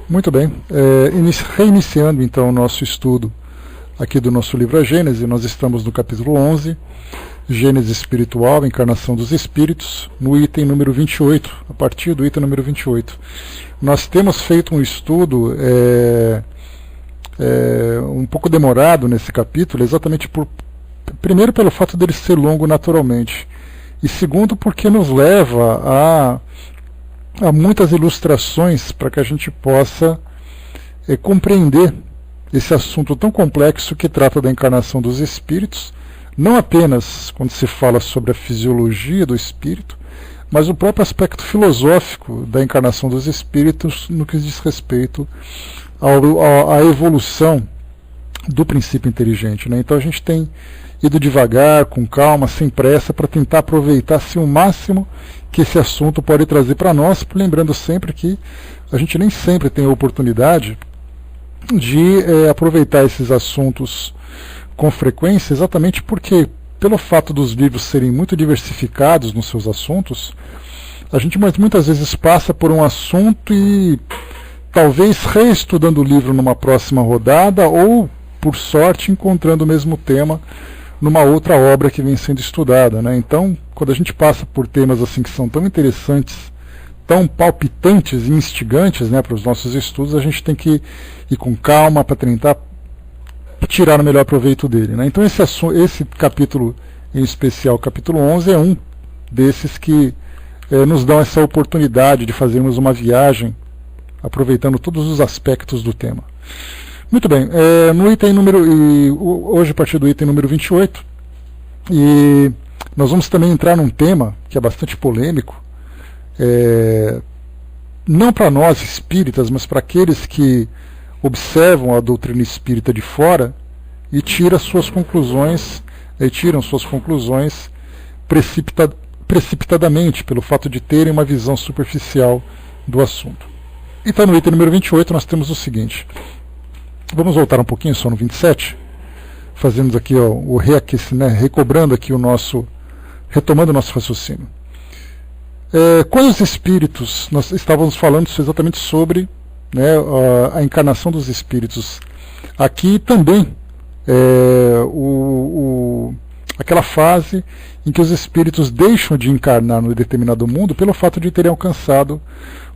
Muito bem, reiniciando então o nosso estudo aqui do nosso livro A Gênese, nós estamos no capítulo 11, Gênese Espiritual, Encarnação dos Espíritos, no item número 28, a partir do item número 28. Nós temos feito um estudo um pouco demorado nesse capítulo, exatamente primeiro pelo fato dele ser longo naturalmente, e segundo porque nos leva a muitas ilustrações para que a gente possa compreender esse assunto tão complexo que trata da encarnação dos espíritos, não apenas quando se fala sobre a fisiologia do espírito, mas o próprio aspecto filosófico da encarnação dos espíritos no que diz respeito à evolução do princípio inteligente, né? Então a gente tem ido devagar, com calma, sem pressa, para tentar aproveitar-se o máximo que esse assunto pode trazer para nós, lembrando sempre que a gente nem sempre tem a oportunidade de aproveitar esses assuntos com frequência, exatamente porque, pelo fato dos livros serem muito diversificados nos seus assuntos, a gente muitas vezes passa por um assunto e talvez reestudando o livro numa próxima rodada ou, por sorte, encontrando o mesmo tema numa outra obra que vem sendo estudada, né? Então, quando a gente passa por temas assim que são tão interessantes, tão palpitantes e instigantes, né, para os nossos estudos, a gente tem que ir com calma para tentar tirar o melhor proveito dele, né? Então esse capítulo em especial, o capítulo 11, é um desses que nos dão essa oportunidade de fazermos uma viagem aproveitando todos os aspectos do tema. Muito bem, no item hoje a partir do item número 28, e nós vamos também entrar num tema que é bastante polêmico, não para nós espíritas, mas para aqueles que observam a doutrina espírita de fora e tiram suas conclusões precipitadamente, pelo fato de terem uma visão superficial do assunto. Então, no item número 28, nós temos o seguinte. Vamos voltar um pouquinho só no 27, fazendo aqui o reaquecimento, recobrando aqui retomando o nosso raciocínio. Quando os espíritos, nós estávamos falando exatamente sobre, né, a encarnação dos espíritos. Aqui também aquela fase em que os espíritos deixam de encarnar num determinado mundo pelo fato de terem alcançado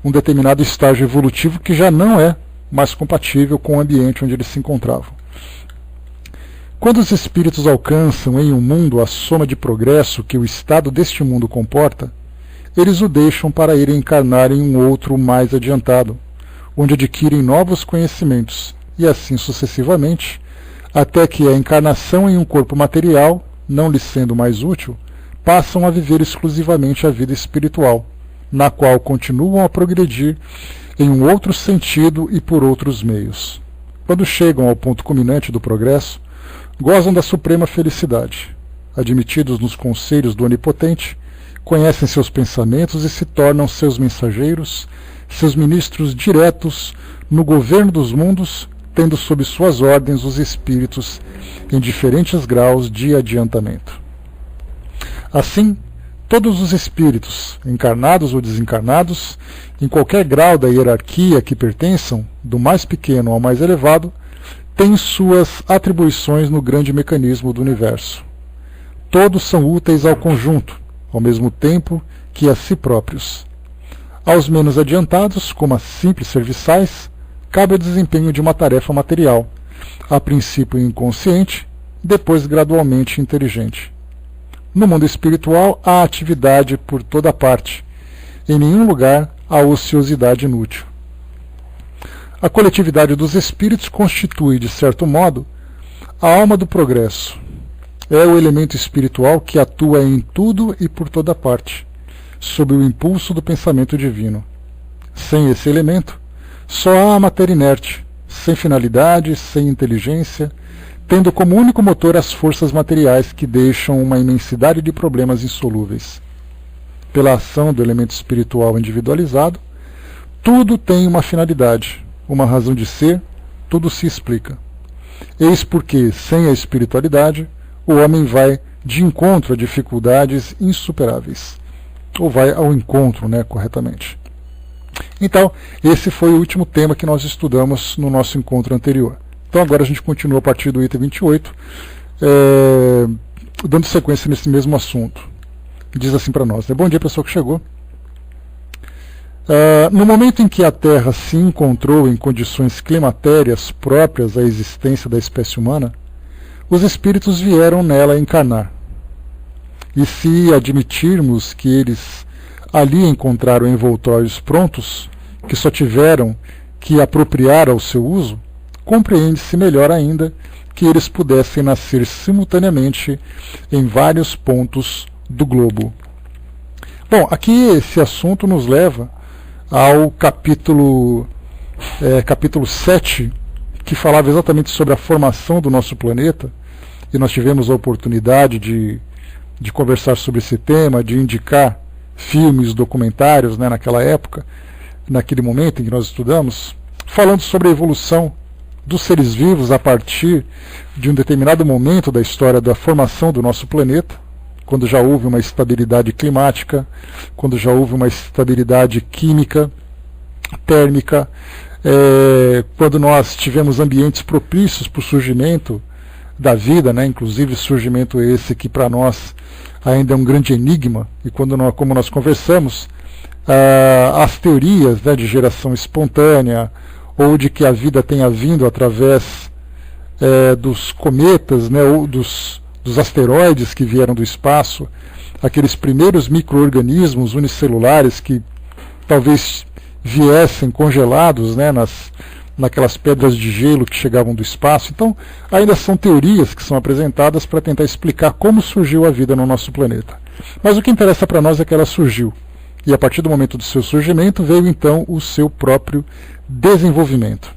um determinado estágio evolutivo que já não é mais compatível com o ambiente onde eles se encontravam. Quando os espíritos alcançam em um mundo a soma de progresso que o estado deste mundo comporta, eles o deixam para irem encarnar em um outro mais adiantado, onde adquirem novos conhecimentos, e assim sucessivamente, até que a encarnação em um corpo material, não lhes sendo mais útil, passam a viver exclusivamente a vida espiritual, na qual continuam a progredir em um outro sentido e por outros meios. Quando chegam ao ponto culminante do progresso, gozam da suprema felicidade. Admitidos nos conselhos do Onipotente, conhecem seus pensamentos e se tornam seus mensageiros, seus ministros diretos no governo dos mundos, tendo sob suas ordens os espíritos em diferentes graus de adiantamento. Assim, todos os espíritos, encarnados ou desencarnados, em qualquer grau da hierarquia que pertençam, do mais pequeno ao mais elevado, têm suas atribuições no grande mecanismo do universo. Todos são úteis ao conjunto, ao mesmo tempo que a si próprios. Aos menos adiantados, como a simples serviçais, cabe o desempenho de uma tarefa material, a princípio inconsciente, depois gradualmente inteligente. No mundo espiritual há atividade por toda parte. Em nenhum lugar há ociosidade inútil. A coletividade dos espíritos constitui, de certo modo, a alma do progresso. É o elemento espiritual que atua em tudo e por toda parte, sob o impulso do pensamento divino. Sem esse elemento, só há a matéria inerte, sem finalidade, sem inteligência, tendo como único motor as forças materiais que deixam uma imensidade de problemas insolúveis. Pela ação do elemento espiritual individualizado, tudo tem uma finalidade, uma razão de ser, tudo se explica. Eis porque, sem a espiritualidade, o homem vai de encontro a dificuldades insuperáveis. Ou vai ao encontro, corretamente. Então, esse foi o último tema que nós estudamos no nosso encontro anterior. Então agora a gente continua a partir do item 28, dando sequência nesse mesmo assunto. Diz assim para nós, né? Bom dia, pessoal que chegou. No momento em que a Terra se encontrou em condições climatérias próprias à existência da espécie humana, os espíritos vieram nela encarnar. E se admitirmos que eles ali encontraram envoltórios prontos, que só tiveram que apropriar ao seu uso, compreende-se melhor ainda que eles pudessem nascer simultaneamente em vários pontos do globo. Bom, aqui esse assunto nos leva ao capítulo 7, que falava exatamente sobre a formação do nosso planeta, e nós tivemos a oportunidade de conversar sobre esse tema, de indicar filmes, documentários, né, naquela época, naquele momento em que nós estudamos, falando sobre a evolução dos seres vivos a partir de um determinado momento da história da formação do nosso planeta, quando já houve uma estabilidade climática, quando já houve uma estabilidade química, térmica, quando nós tivemos ambientes propícios para o surgimento da vida, né, inclusive surgimento esse que para nós ainda é um grande enigma, e como nós conversamos, as teorias, né, de geração espontânea, ou de que a vida tenha vindo através dos cometas, né, ou dos asteroides que vieram do espaço, aqueles primeiros micro-organismos unicelulares que talvez viessem congelados, né, naquelas pedras de gelo que chegavam do espaço. Então, ainda são teorias que são apresentadas para tentar explicar como surgiu a vida no nosso planeta. Mas o que interessa para nós é que ela surgiu. E a partir do momento do seu surgimento veio então o seu próprio desenvolvimento.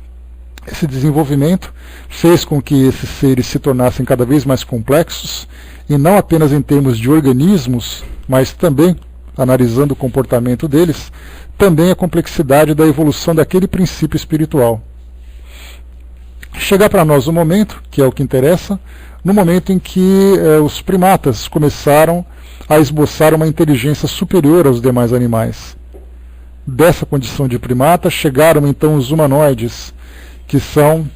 Esse desenvolvimento fez com que esses seres se tornassem cada vez mais complexos, e não apenas em termos de organismos, mas também, analisando o comportamento deles, também a complexidade da evolução daquele princípio espiritual. Chegar para nós o momento, que é o que interessa, no momento em que os primatas começaram a esboçar uma inteligência superior aos demais animais. Dessa condição de primata chegaram então os humanoides, que são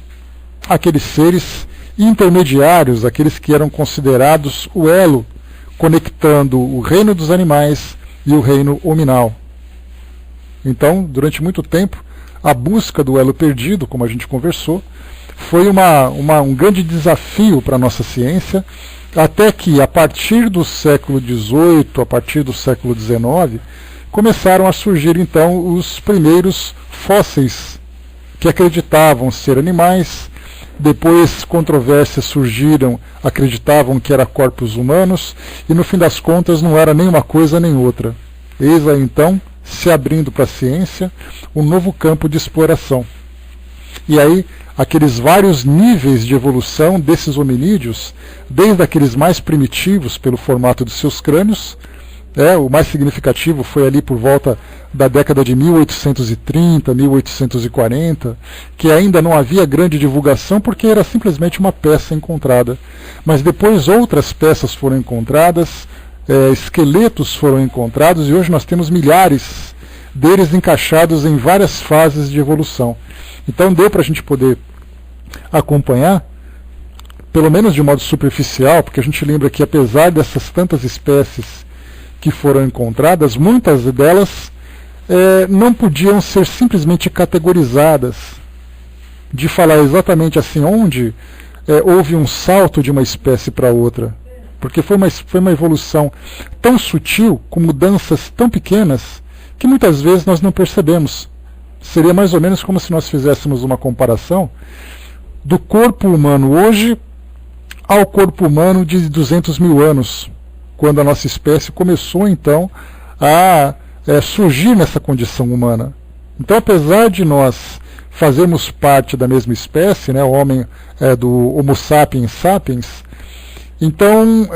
aqueles seres intermediários, aqueles que eram considerados o elo conectando o reino dos animais e o reino hominal. Então, durante muito tempo, a busca do elo perdido, como a gente conversou, foi um grande desafio para a nossa ciência, até que, a partir do século XVIII, a partir do século XIX, começaram a surgir, então, os primeiros fósseis que acreditavam ser animais. Depois, controvérsias surgiram, acreditavam que eram corpos humanos, e no fim das contas não era nem uma coisa nem outra. Eis aí, então, se abrindo para a ciência, um novo campo de exploração. E aí, aqueles vários níveis de evolução desses hominídeos, desde aqueles mais primitivos pelo formato de seus crânios, o mais significativo foi ali por volta da década de 1830, 1840, que ainda não havia grande divulgação porque era simplesmente uma peça encontrada. Mas depois outras peças foram encontradas, esqueletos foram encontrados, e hoje nós temos milhares deles encaixados em várias fases de evolução. Então deu para a gente poder acompanhar, pelo menos de modo superficial, porque a gente lembra que apesar dessas tantas espécies que foram encontradas, muitas delas não podiam ser simplesmente categorizadas, de falar exatamente assim onde houve um salto de uma espécie para outra, porque foi uma evolução tão sutil, com mudanças tão pequenas, que muitas vezes nós não percebemos. Seria mais ou menos como se nós fizéssemos uma comparação do corpo humano hoje ao corpo humano de 200 mil anos, quando a nossa espécie começou então a surgir nessa condição humana. Então, apesar de nós fazermos parte da mesma espécie, né, o homem do Homo sapiens sapiens, então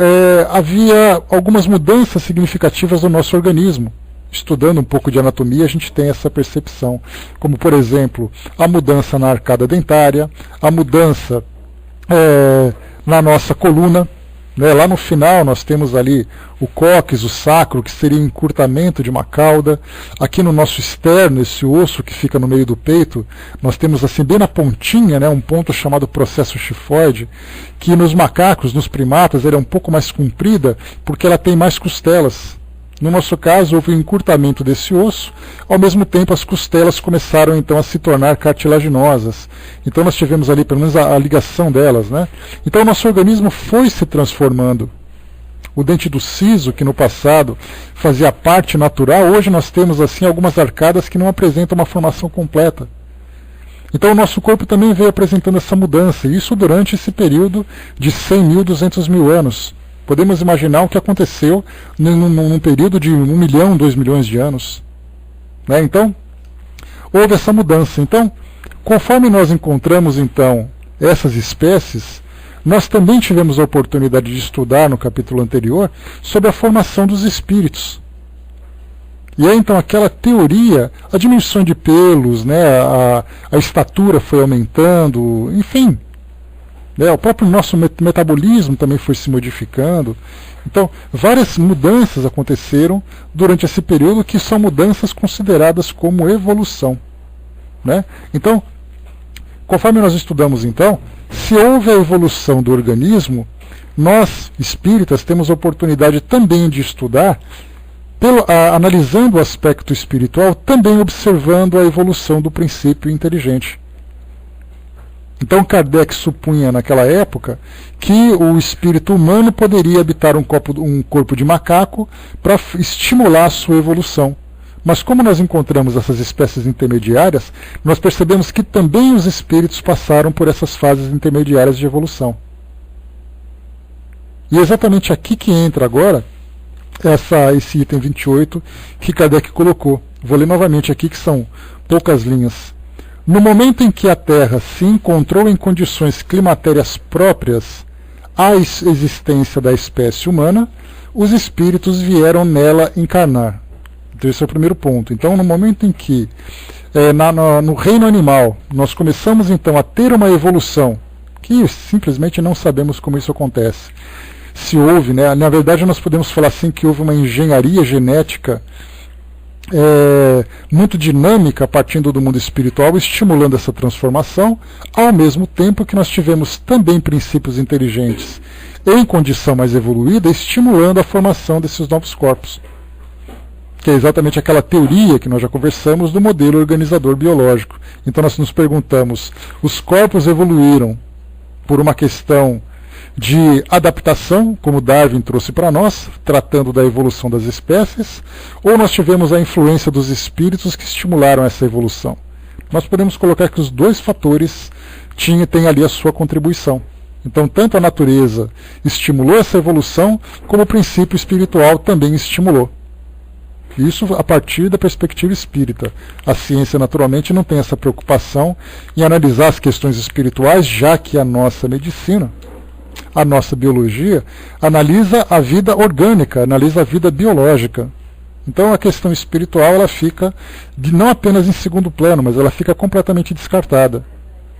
havia algumas mudanças significativas no nosso organismo. Estudando um pouco de anatomia, a gente tem essa percepção, como por exemplo, a mudança na arcada dentária, a mudança na nossa coluna, né? Lá no final nós temos ali o cóccix, o sacro, que seria encurtamento de uma cauda. Aqui no nosso externo, esse osso que fica no meio do peito, nós temos assim bem na pontinha, né, um ponto chamado processo chifoide, que nos macacos, nos primatas, ela é um pouco mais comprida porque ela tem mais costelas. No nosso caso, houve um encurtamento desse osso, ao mesmo tempo as costelas começaram então a se tornar cartilaginosas. Então nós tivemos ali pelo menos a ligação delas, né? Então o nosso organismo foi se transformando. O dente do siso, que no passado fazia parte natural, hoje nós temos assim algumas arcadas que não apresentam uma formação completa. Então o nosso corpo também veio apresentando essa mudança, e isso durante esse período de 100 mil, 200 mil anos. Podemos imaginar o que aconteceu num período de 1 milhão, 2 milhões de anos, né? Então, houve essa mudança. Então, conforme nós encontramos então essas espécies, nós também tivemos a oportunidade de estudar no capítulo anterior sobre a formação dos espíritos. E aí então aquela teoria, a diminuição de pelos, né, a estatura foi aumentando, enfim, o próprio nosso metabolismo também foi se modificando. Então, várias mudanças aconteceram durante esse período que são mudanças consideradas como evolução, né? Então, conforme nós estudamos então, se houve a evolução do organismo, nós, espíritas, temos a oportunidade também de estudar, analisando o aspecto espiritual, também observando a evolução do princípio inteligente. Então Kardec supunha naquela época que o espírito humano poderia habitar um corpo de macaco para estimular a sua evolução. Mas como nós encontramos essas espécies intermediárias, nós percebemos que também os espíritos passaram por essas fases intermediárias de evolução. E é exatamente aqui que entra agora esse item 28 que Kardec colocou. Vou ler novamente aqui, que são poucas linhas. No momento em que a Terra se encontrou em condições climatérias próprias à existência da espécie humana, os espíritos vieram nela encarnar. Então esse é o primeiro ponto. Então no momento em que no reino animal nós começamos então a ter uma evolução, que simplesmente não sabemos como isso acontece. Se houve, né, na verdade nós podemos falar assim que houve uma engenharia genética muito dinâmica partindo do mundo espiritual, estimulando essa transformação, ao mesmo tempo que nós tivemos também princípios inteligentes em condição mais evoluída, estimulando a formação desses novos corpos. Que é exatamente aquela teoria que nós já conversamos do modelo organizador biológico. Então nós nos perguntamos, os corpos evoluíram por uma questão de adaptação, como Darwin trouxe para nós, tratando da evolução das espécies, ou nós tivemos a influência dos espíritos que estimularam essa evolução? Nós podemos colocar que os dois fatores têm ali a sua contribuição. Então, tanto a natureza estimulou essa evolução, como o princípio espiritual também estimulou. Isso a partir da perspectiva espírita. A ciência, naturalmente, não tem essa preocupação em analisar as questões espirituais, já que a nossa medicina, a nossa biologia, analisa a vida orgânica, analisa a vida biológica. Então a questão espiritual ela fica não apenas em segundo plano, mas ela fica completamente descartada.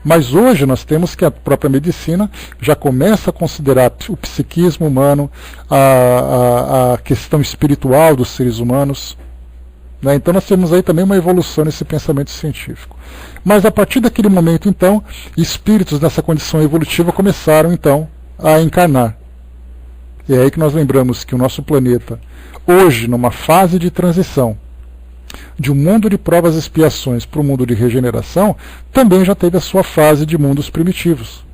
Mas hoje nós temos que a própria medicina já começa a considerar o psiquismo humano, a questão espiritual dos seres humanos, né? Então nós temos aí também uma evolução nesse pensamento científico. Mas a partir daquele momento, então, espíritos nessa condição evolutiva começaram, então, a encarnar. E é aí que nós lembramos que o nosso planeta, hoje, numa fase de transição, de um mundo de provas e expiações para o mundo de regeneração, também já teve a sua fase de mundos primitivos.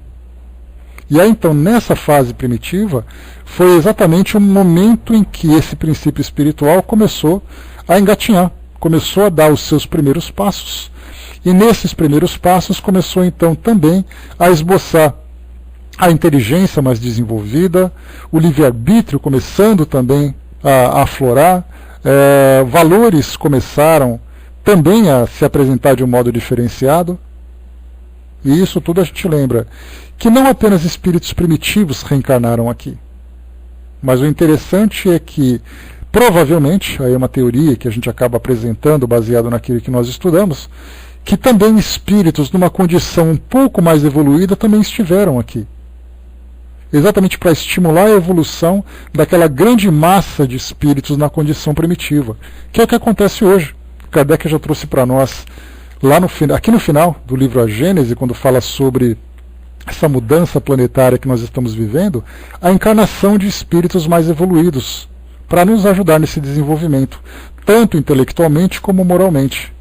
E aí, então, nessa fase primitiva, foi exatamente o momento em que esse princípio espiritual começou a engatinhar, começou a dar os seus primeiros passos. E nesses primeiros passos começou, então, também a esboçar a inteligência mais desenvolvida, o livre-arbítrio começando também a aflorar, valores começaram também a se apresentar de um modo diferenciado. E isso tudo a gente lembra que não apenas espíritos primitivos reencarnaram aqui, mas o interessante é que, provavelmente, aí é uma teoria que a gente acaba apresentando baseado naquilo que nós estudamos, que também espíritos numa condição um pouco mais evoluída também estiveram aqui. exatamente para estimular a evolução daquela grande massa de espíritos na condição primitiva, que é o que acontece hoje. Kardec já trouxe para nós, aqui no final do livro A Gênese, quando fala sobre essa mudança planetária que nós estamos vivendo, a encarnação de espíritos mais evoluídos, para nos ajudar nesse desenvolvimento, tanto intelectualmente como moralmente.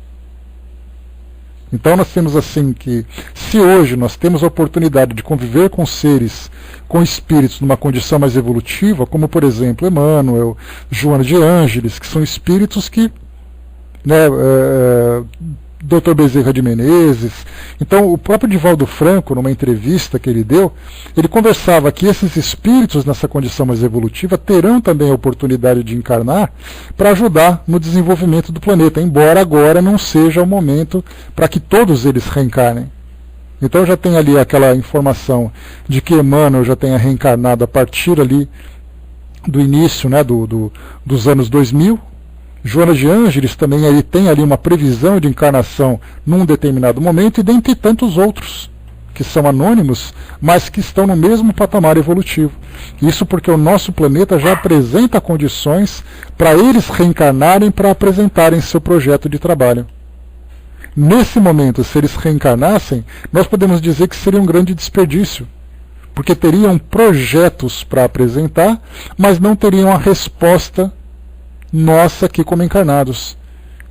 Então nós temos assim que, se hoje nós temos a oportunidade de conviver com seres, com espíritos numa condição mais evolutiva, como por exemplo Emmanuel, Joana de Ângeles, que são espíritos que, Dr. Bezerra de Menezes. Então o próprio Divaldo Franco, numa entrevista que ele deu, ele conversava que esses espíritos nessa condição mais evolutiva terão também a oportunidade de encarnar para ajudar no desenvolvimento do planeta, embora agora não seja o momento para que todos eles reencarnem. Então já tem ali aquela informação de que Emmanuel já tenha reencarnado a partir ali do início, dos anos 2000, Joana de Ângeles também ele tem ali uma previsão de encarnação num determinado momento, e dentre tantos outros que são anônimos, mas que estão no mesmo patamar evolutivo. Isso porque o nosso planeta já apresenta condições para eles reencarnarem, para apresentarem seu projeto de trabalho. Nesse momento, se eles reencarnassem, nós podemos dizer que seria um grande desperdício, porque teriam projetos para apresentar, mas não teriam a resposta nossa aqui como encarnados.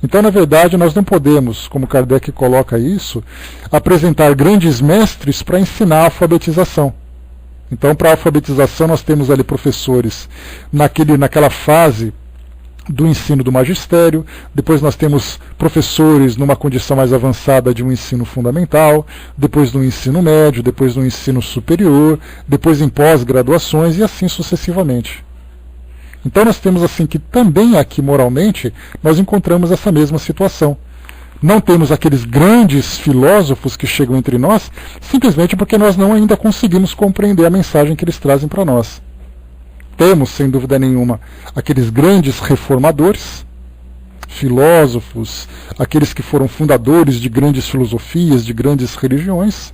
Então, na verdade, nós não podemos, como Kardec coloca isso, apresentar grandes mestres para ensinar a alfabetização. Então, para a alfabetização, nós temos ali professores naquela fase do ensino do magistério, depois nós temos professores numa condição mais avançada de um ensino fundamental, depois do ensino médio, depois do ensino superior, depois em pós-graduações e assim sucessivamente. Então nós temos assim que também aqui moralmente nós encontramos essa mesma situação. Não temos aqueles grandes filósofos que chegam entre nós simplesmente porque nós não ainda conseguimos compreender a mensagem que eles trazem para nós. Temos, sem dúvida nenhuma, aqueles grandes reformadores, filósofos, aqueles que foram fundadores de grandes filosofias, de grandes religiões,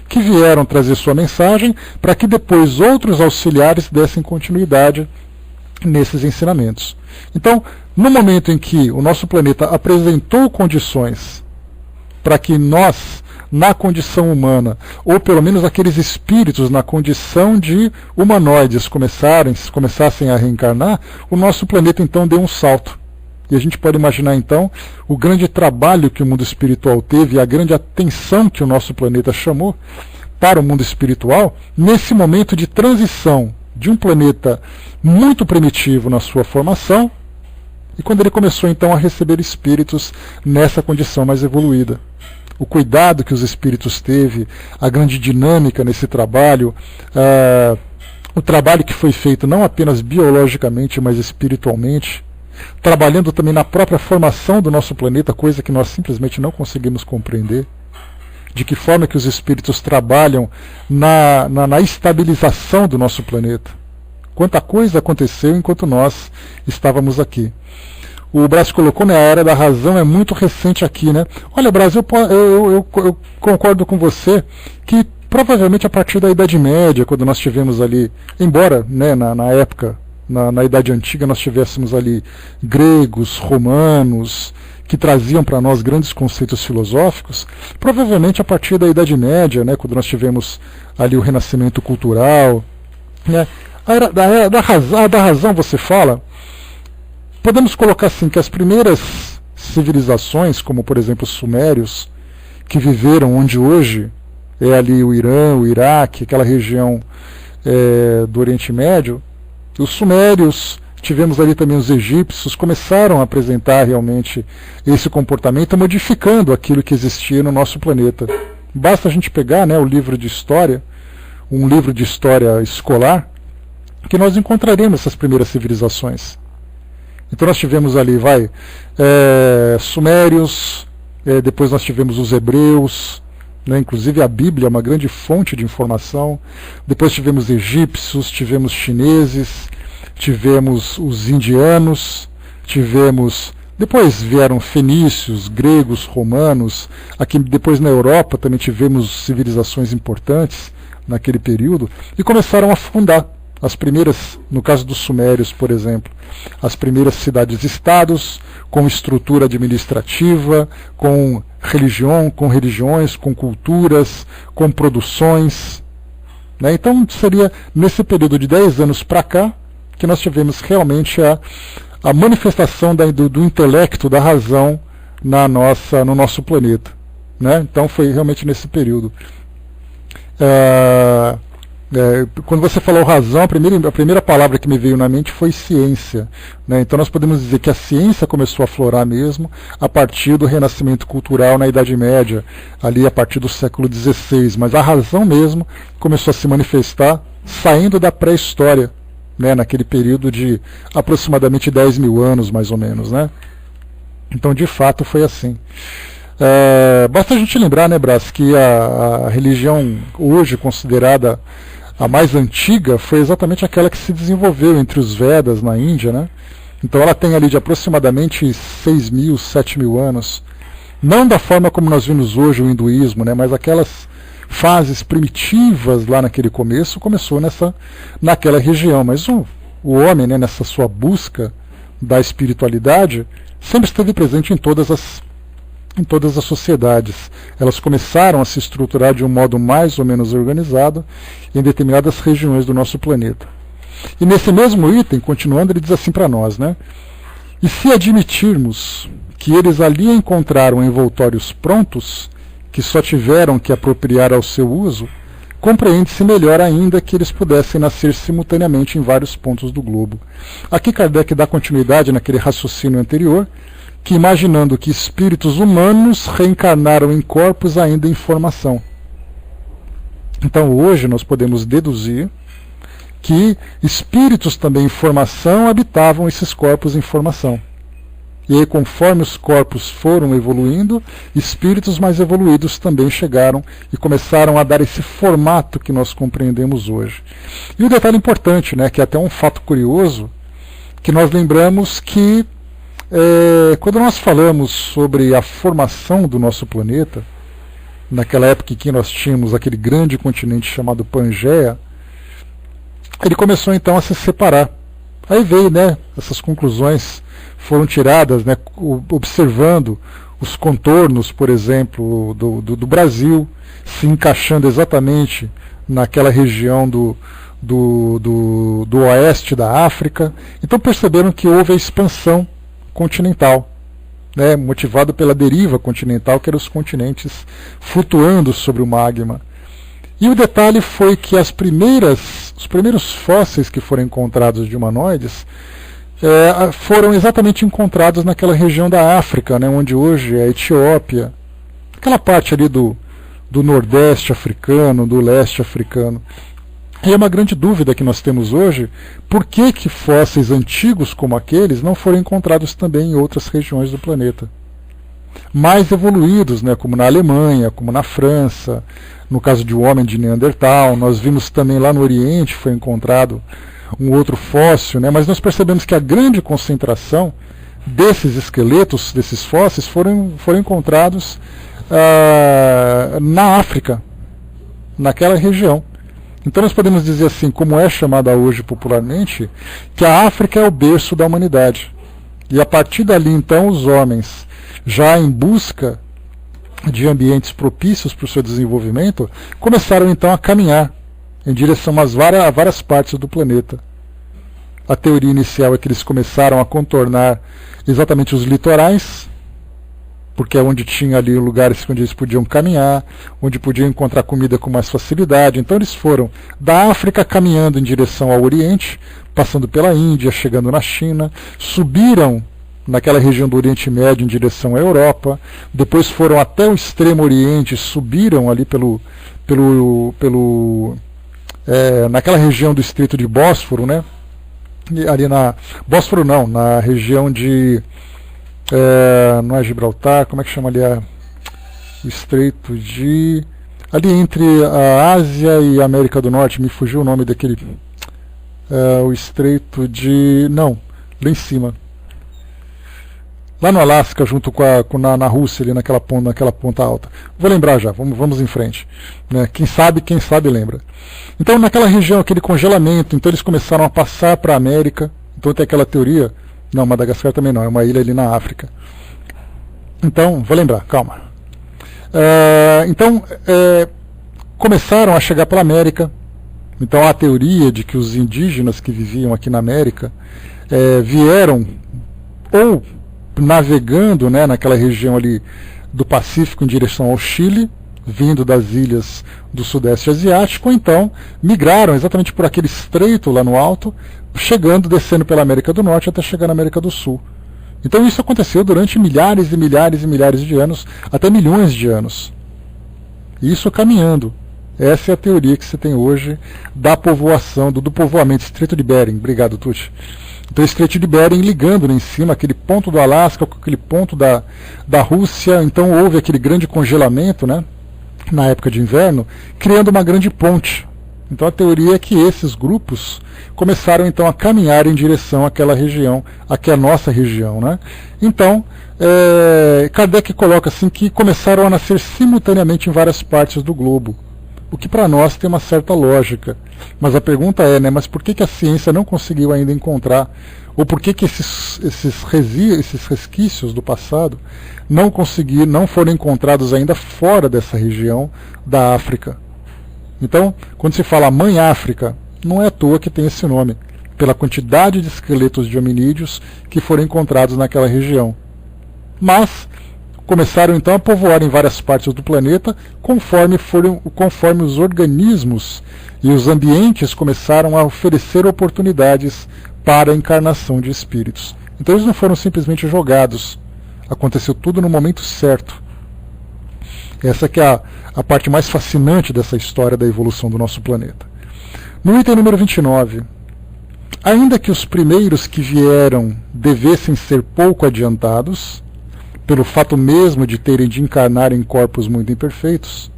que vieram trazer sua mensagem para que depois outros auxiliares dessem continuidade nesses ensinamentos. Então, no momento em que o nosso planeta apresentou condições para que nós, na condição humana, ou pelo menos aqueles espíritos na condição de humanoides começassem a reencarnar, o nosso planeta então deu um salto. E a gente pode imaginar então o grande trabalho que o mundo espiritual teve e a grande atenção que o nosso planeta chamou para o mundo espiritual nesse momento de transição de um planeta muito primitivo na sua formação, e quando ele começou então a receber espíritos nessa condição mais evoluída. O cuidado que os espíritos teve, a grande dinâmica nesse trabalho, o trabalho que foi feito não apenas biologicamente, mas espiritualmente, trabalhando também na própria formação do nosso planeta, coisa que nós simplesmente não conseguimos compreender. De que forma que os espíritos trabalham na estabilização do nosso planeta. Quanta coisa aconteceu enquanto nós estávamos aqui. O Brás colocou, a era da razão é muito recente aqui, né? Olha, Brás, eu concordo com você que provavelmente a partir da Idade Média, quando nós tivemos ali, embora na época, na Idade Antiga, nós tivéssemos ali gregos, romanos, que traziam para nós grandes conceitos filosóficos, provavelmente a partir da Idade Média, quando nós tivemos ali o renascimento cultural, da razão você fala, podemos colocar assim que as primeiras civilizações, como por exemplo os sumérios, que viveram onde hoje é ali o Irã, o Iraque, aquela região do Oriente Médio, os sumérios, tivemos ali também os egípcios, começaram a apresentar realmente esse comportamento, modificando aquilo que existia no nosso planeta. Basta a gente pegar o livro de história, um livro de história escolar, que nós encontraremos essas primeiras civilizações. Então nós tivemos ali, sumérios, depois nós tivemos os hebreus, inclusive a Bíblia é uma grande fonte de informação, depois tivemos egípcios, tivemos chineses, tivemos os indianos, depois vieram fenícios, gregos, romanos, aqui depois na Europa também tivemos civilizações importantes, naquele período, e começaram a fundar as primeiras, no caso dos sumérios, por exemplo, as primeiras cidades-estados, com estrutura administrativa, com religião, com religiões, com culturas, com produções, né? Então seria nesse período de 10 anos para cá que nós tivemos realmente a manifestação do intelecto, da razão no nosso planeta, né? Então foi realmente nesse período. Quando você falou razão, a primeira palavra que me veio na mente foi ciência, né? Então nós podemos dizer que a ciência começou a aflorar mesmo a partir do renascimento cultural na Idade Média, ali a partir do século XVI, mas a razão mesmo começou a se manifestar saindo da pré-história, né? Naquele período de aproximadamente 10 mil anos, mais ou menos, né? Então de fato foi assim. Basta a gente lembrar, né, Brás, que a religião hoje considerada a mais antiga foi exatamente aquela que se desenvolveu entre os Vedas na Índia, né? Então ela tem ali de aproximadamente 6 mil, 7 mil anos. Não da forma como nós vimos hoje o hinduísmo, né? Mas aquelas fases primitivas lá naquele começo, começou naquela região. Mas o homem, né, nessa sua busca da espiritualidade, sempre esteve presente em todas as sociedades. Elas começaram a se estruturar de um modo mais ou menos organizado em determinadas regiões do nosso planeta. E nesse mesmo item, continuando, ele diz assim para nós, né? E se admitirmos que eles ali encontraram envoltórios prontos, que só tiveram que apropriar ao seu uso, compreende-se melhor ainda que eles pudessem nascer simultaneamente em vários pontos do globo. Aqui Kardec dá continuidade naquele raciocínio anterior, que imaginando que espíritos humanos reencarnaram em corpos ainda em formação. Então hoje nós podemos deduzir que espíritos também em formação habitavam esses corpos em formação. E aí, conforme os corpos foram evoluindo, espíritos mais evoluídos também chegaram e começaram a dar esse formato que nós compreendemos hoje. E o detalhe importante, né, que é até um fato curioso, que nós lembramos que quando nós falamos sobre a formação do nosso planeta, naquela época em que nós tínhamos aquele grande continente chamado Pangeia, ele começou então a se separar. Aí veio, né, essas conclusões foram tiradas, né, observando os contornos, por exemplo, do Brasil, se encaixando exatamente naquela região do oeste da África. Então perceberam que houve a expansão continental, né, motivado pela deriva continental, que eram os continentes flutuando sobre o magma. E o detalhe foi que os primeiros fósseis que foram encontrados de humanoides foram exatamente encontrados naquela região da África, né, onde hoje é a Etiópia, aquela parte ali do nordeste africano, do leste africano. E é uma grande dúvida que nós temos hoje, por que fósseis antigos como aqueles não foram encontrados também em outras regiões do planeta? Mais evoluídos, né, como na Alemanha, como na França, no caso de um homem de Neandertal, nós vimos também lá no Oriente, foi encontrado um outro fóssil, né, mas nós percebemos que a grande concentração desses esqueletos, desses fósseis, foram encontrados na África, naquela região. Então nós podemos dizer assim, como é chamada hoje popularmente, que a África é o berço da humanidade. E a partir dali, então, os homens, já em busca de ambientes propícios para o seu desenvolvimento, começaram então a caminhar em direção a várias partes do planeta. A teoria inicial é que eles começaram a contornar exatamente os litorais, porque é onde tinha ali lugares onde eles podiam caminhar, onde podiam encontrar comida com mais facilidade. Então eles foram da África caminhando em direção ao Oriente, passando pela Índia, chegando na China, subiram naquela região do Oriente Médio em direção à Europa, depois foram até o Extremo Oriente, subiram ali naquela região do Estreito de Bósforo, né? Ali Bósforo não, na região de não é Gibraltar, como é que chama ali o Estreito de... ali entre a Ásia e a América do Norte, me fugiu o nome daquele... o Estreito de... não, lá em cima. lá no Alasca, junto na Rússia, ali naquela ponta alta. Vou lembrar já, vamos em frente. Né? Quem sabe lembra. Então, naquela região, aquele congelamento, então eles começaram a passar para a América. Então tem aquela teoria, não, Madagascar também não, é uma ilha ali na África. Então, vou lembrar, calma. Começaram a chegar pela América. Então há a teoria de que os indígenas que viviam aqui na América vieram ou navegando, né, naquela região ali do Pacífico em direção ao Chile, vindo das ilhas do Sudeste Asiático, ou então migraram exatamente por aquele estreito lá no alto, descendo pela América do Norte até chegar na América do Sul. Então isso aconteceu durante milhares e milhares e milhares de anos, até milhões de anos. Isso caminhando. Essa é a teoria que você tem hoje da povoação, do povoamento, Estreito de Bering. Obrigado, Tuti. Então, o Estreito de Bering ligando em cima aquele ponto do Alasca com aquele ponto da Rússia. Então, houve aquele grande congelamento, né, na época de inverno, criando uma grande ponte. Então, a teoria é que esses grupos começaram, então, a caminhar em direção àquela região, aqui é a nossa região, né? Então, Kardec coloca assim que começaram a nascer simultaneamente em várias partes do globo. O que para nós tem uma certa lógica. Mas a pergunta é, né, mas por que a ciência não conseguiu ainda encontrar, ou por que esses resquícios do passado não foram encontrados ainda fora dessa região da África? Então, quando se fala Mãe África, não é à toa que tem esse nome, pela quantidade de esqueletos de hominídeos que foram encontrados naquela região. Mas começaram então a povoar em várias partes do planeta conforme os organismos e os ambientes começaram a oferecer oportunidades para a encarnação de espíritos. Então eles não foram simplesmente jogados, aconteceu tudo no momento certo. Essa que é a parte mais fascinante dessa história da evolução do nosso planeta. No item número 29, ainda que os primeiros que vieram devessem ser pouco adiantados, pelo fato mesmo de terem de encarnar em corpos muito imperfeitos,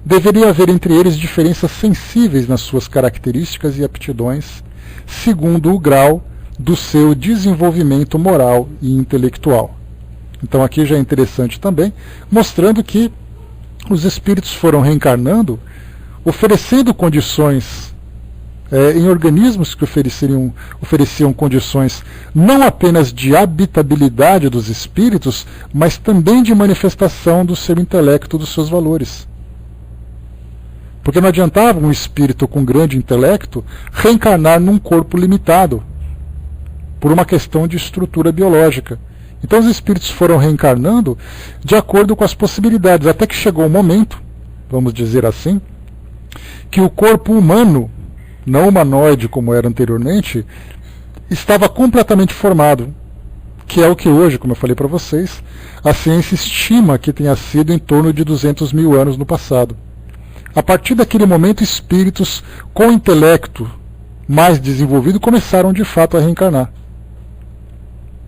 deveria haver entre eles diferenças sensíveis nas suas características e aptidões, segundo o grau do seu desenvolvimento moral e intelectual. Então aqui já é interessante também, mostrando que os espíritos foram reencarnando, oferecendo condições em organismos que ofereciam condições não apenas de habitabilidade dos espíritos, mas também de manifestação do seu intelecto, dos seus valores. Porque não adiantava um espírito com grande intelecto reencarnar num corpo limitado, por uma questão de estrutura biológica. Então os espíritos foram reencarnando de acordo com as possibilidades, até que chegou um momento, vamos dizer assim, que o corpo humano, não humanoide como era anteriormente, estava completamente formado, que é o que hoje, como eu falei para vocês, a ciência estima que tenha sido em torno de 200 mil anos no passado. A partir daquele momento, espíritos com intelecto mais desenvolvido começaram de fato a reencarnar.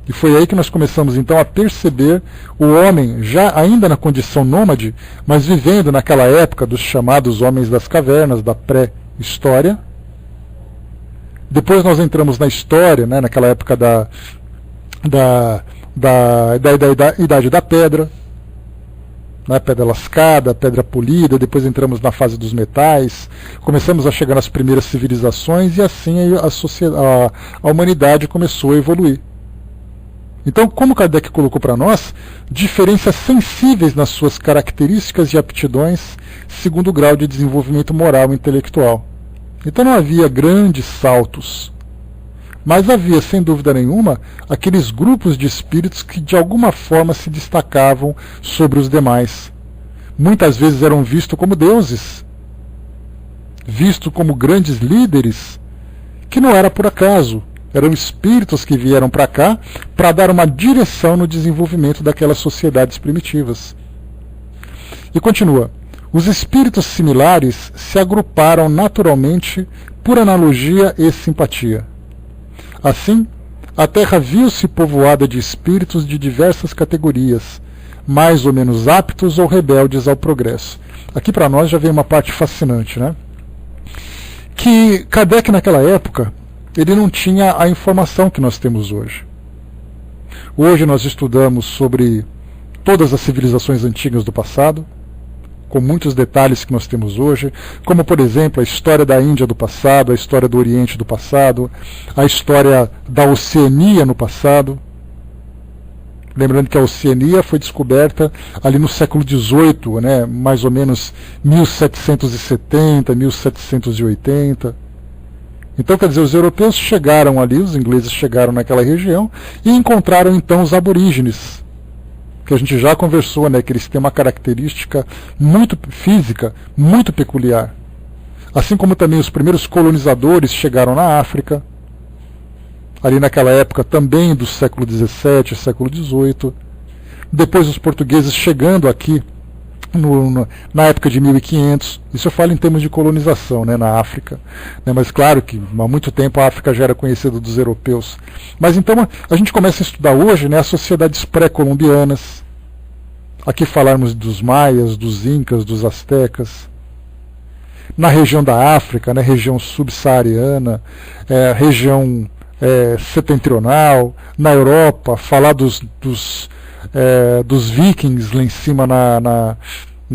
E foi aí que nós começamos então a perceber o homem, já ainda na condição nômade, mas vivendo naquela época dos chamados homens das cavernas, da pré-história. Depois nós entramos na história, né, naquela época da Idade da Pedra, né, pedra lascada, pedra polida, depois entramos na fase dos metais, começamos a chegar nas primeiras civilizações e assim a humanidade começou a evoluir. Então, como Kardec colocou para nós, diferenças sensíveis nas suas características e aptidões segundo o grau de desenvolvimento moral e intelectual. Então não havia grandes saltos, mas havia, sem dúvida nenhuma, aqueles grupos de espíritos que de alguma forma se destacavam sobre os demais. Muitas vezes eram vistos como deuses, vistos como grandes líderes, que não era por acaso. Eram espíritos que vieram para cá para dar uma direção no desenvolvimento daquelas sociedades primitivas. E continua. Os espíritos similares se agruparam naturalmente por analogia e simpatia. Assim, a Terra viu-se povoada de espíritos de diversas categorias, mais ou menos aptos ou rebeldes ao progresso. Aqui para nós já vem uma parte fascinante, né? Que Kardec naquela época, ele não tinha a informação que nós temos hoje. Hoje nós estudamos sobre todas as civilizações antigas do passado, com muitos detalhes que nós temos hoje, como, por exemplo, a história da Índia do passado, a história do Oriente do passado, a história da Oceania no passado. Lembrando que a Oceania foi descoberta ali no século XVIII, né, mais ou menos 1770, 1780. Então, quer dizer, os europeus chegaram ali, os ingleses chegaram naquela região e encontraram então os aborígenes, que a gente já conversou, né, que eles têm uma característica muito física, muito peculiar. Assim como também os primeiros colonizadores chegaram na África, ali naquela época também do século XVII, século XVIII. Depois os portugueses chegando aqui na época de 1500, isso eu falo em termos de colonização, né, na África, né, mas claro que há muito tempo a África já era conhecida dos europeus. Mas então a gente começa a estudar hoje, né, as sociedades pré-colombianas, aqui falarmos dos maias, dos incas, dos astecas, na região da África, né, região subsaariana, região setentrional, na Europa, falar dos vikings lá em cima na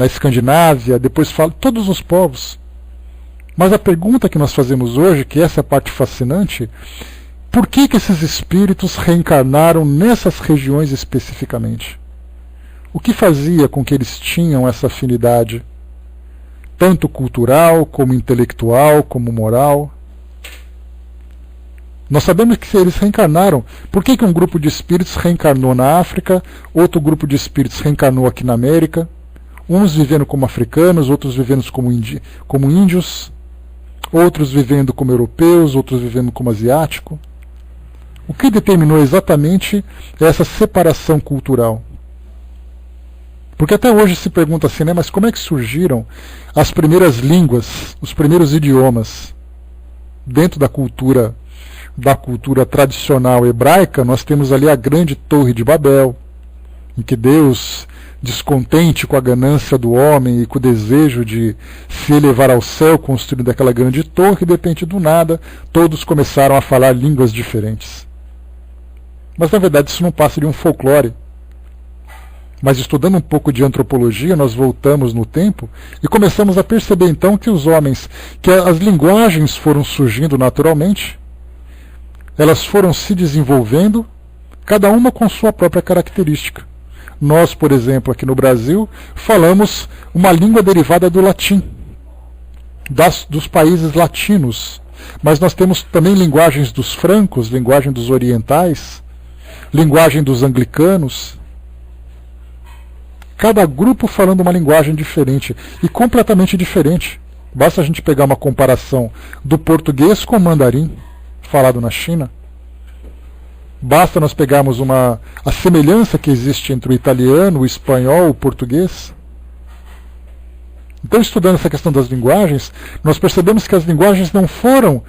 Escandinávia, depois fala todos os povos. Mas a pergunta que nós fazemos hoje, que essa é a parte fascinante, por que esses espíritos reencarnaram nessas regiões especificamente? O que fazia com que eles tinham essa afinidade, tanto cultural, como intelectual, como moral? Nós sabemos que eles reencarnaram. Por que um grupo de espíritos reencarnou na África, outro grupo de espíritos reencarnou aqui na América, uns vivendo como africanos, outros vivendo como índios, outros vivendo como europeus, outros vivendo como asiático? O que determinou exatamente essa separação cultural? Porque até hoje se pergunta assim, né, mas como é que surgiram as primeiras línguas, os primeiros idiomas dentro da cultura tradicional hebraica? Nós temos ali a grande Torre de Babel, em que Deus, descontente com a ganância do homem e com o desejo de se elevar ao céu, construindo aquela grande torre, de repente, do nada, todos começaram a falar línguas diferentes. Mas na verdade isso não passa de um folclore. Mas estudando um pouco de antropologia, nós voltamos no tempo e começamos a perceber então que os homens, que as linguagens foram surgindo naturalmente, elas foram se desenvolvendo, cada uma com sua própria característica. Nós, por exemplo, aqui no Brasil, falamos uma língua derivada do latim, dos países latinos. Mas nós temos também linguagens dos francos, linguagem dos orientais, linguagem dos anglicanos. Cada grupo falando uma linguagem diferente e completamente diferente. Basta a gente pegar uma comparação do português com o mandarim, falado na China. Basta nós pegarmos a semelhança que existe entre o italiano, o espanhol, o português. Então, estudando essa questão das linguagens, nós percebemos que as linguagens não foram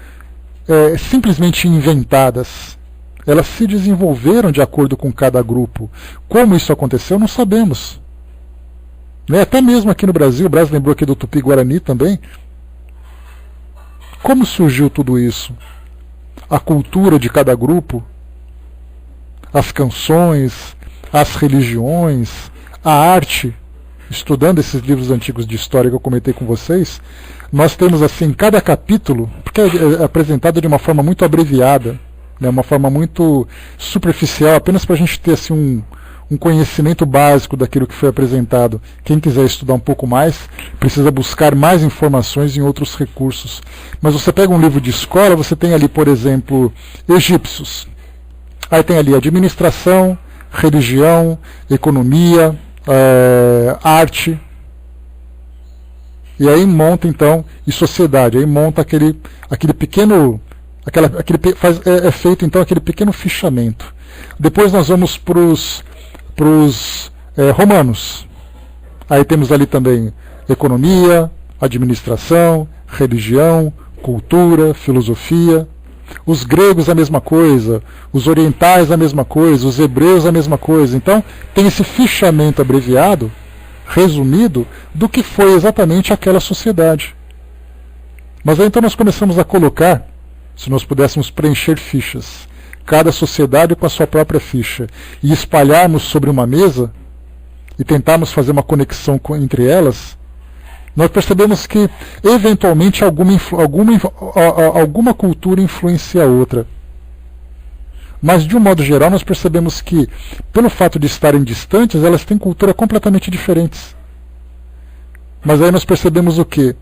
simplesmente inventadas. Elas se desenvolveram de acordo com cada grupo. Como isso aconteceu, não sabemos. Até mesmo aqui no Brasil, o Brasil lembrou aqui do Tupi-Guarani também. Como surgiu tudo isso? A cultura de cada grupo, as canções, as religiões, a arte. Estudando esses livros antigos de história que eu comentei com vocês, nós temos assim, cada capítulo, porque é apresentado de uma forma muito abreviada, né, uma forma muito superficial, apenas para a gente ter assim, um conhecimento básico daquilo que foi apresentado. Quem quiser estudar um pouco mais, precisa buscar mais informações em outros recursos. Mas você pega um livro de escola, você tem ali, por exemplo, egípcios. Aí tem ali administração, religião, economia, arte. E aí monta então, e sociedade, aí monta aquele pequeno, é feito então aquele pequeno fichamento. Depois nós vamos para os romanos. Aí temos ali também economia, administração, religião, cultura, filosofia. Os gregos a mesma coisa, os orientais a mesma coisa, os hebreus a mesma coisa. Então tem esse fichamento abreviado, resumido, do que foi exatamente aquela sociedade. Mas aí então nós começamos a colocar, se nós pudéssemos preencher fichas, cada sociedade com a sua própria ficha, e espalharmos sobre uma mesa, e tentarmos fazer uma conexão entre elas, nós percebemos que, eventualmente, alguma cultura influencia a outra. Mas, de um modo geral, nós percebemos que, pelo fato de estarem distantes, elas têm cultura completamente diferentes. Mas aí nós percebemos o quê?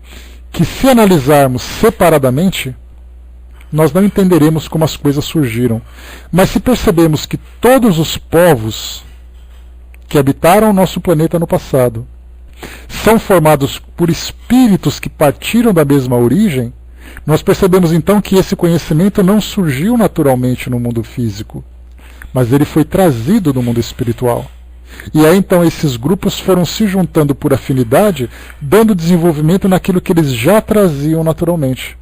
Que se analisarmos separadamente, nós não entenderemos como as coisas surgiram. Mas se percebemos que todos os povos que habitaram o nosso planeta no passado são formados por espíritos que partiram da mesma origem, nós percebemos então que esse conhecimento não surgiu naturalmente no mundo físico, mas ele foi trazido do mundo espiritual. E aí então esses grupos foram se juntando por afinidade, dando desenvolvimento naquilo que eles já traziam naturalmente.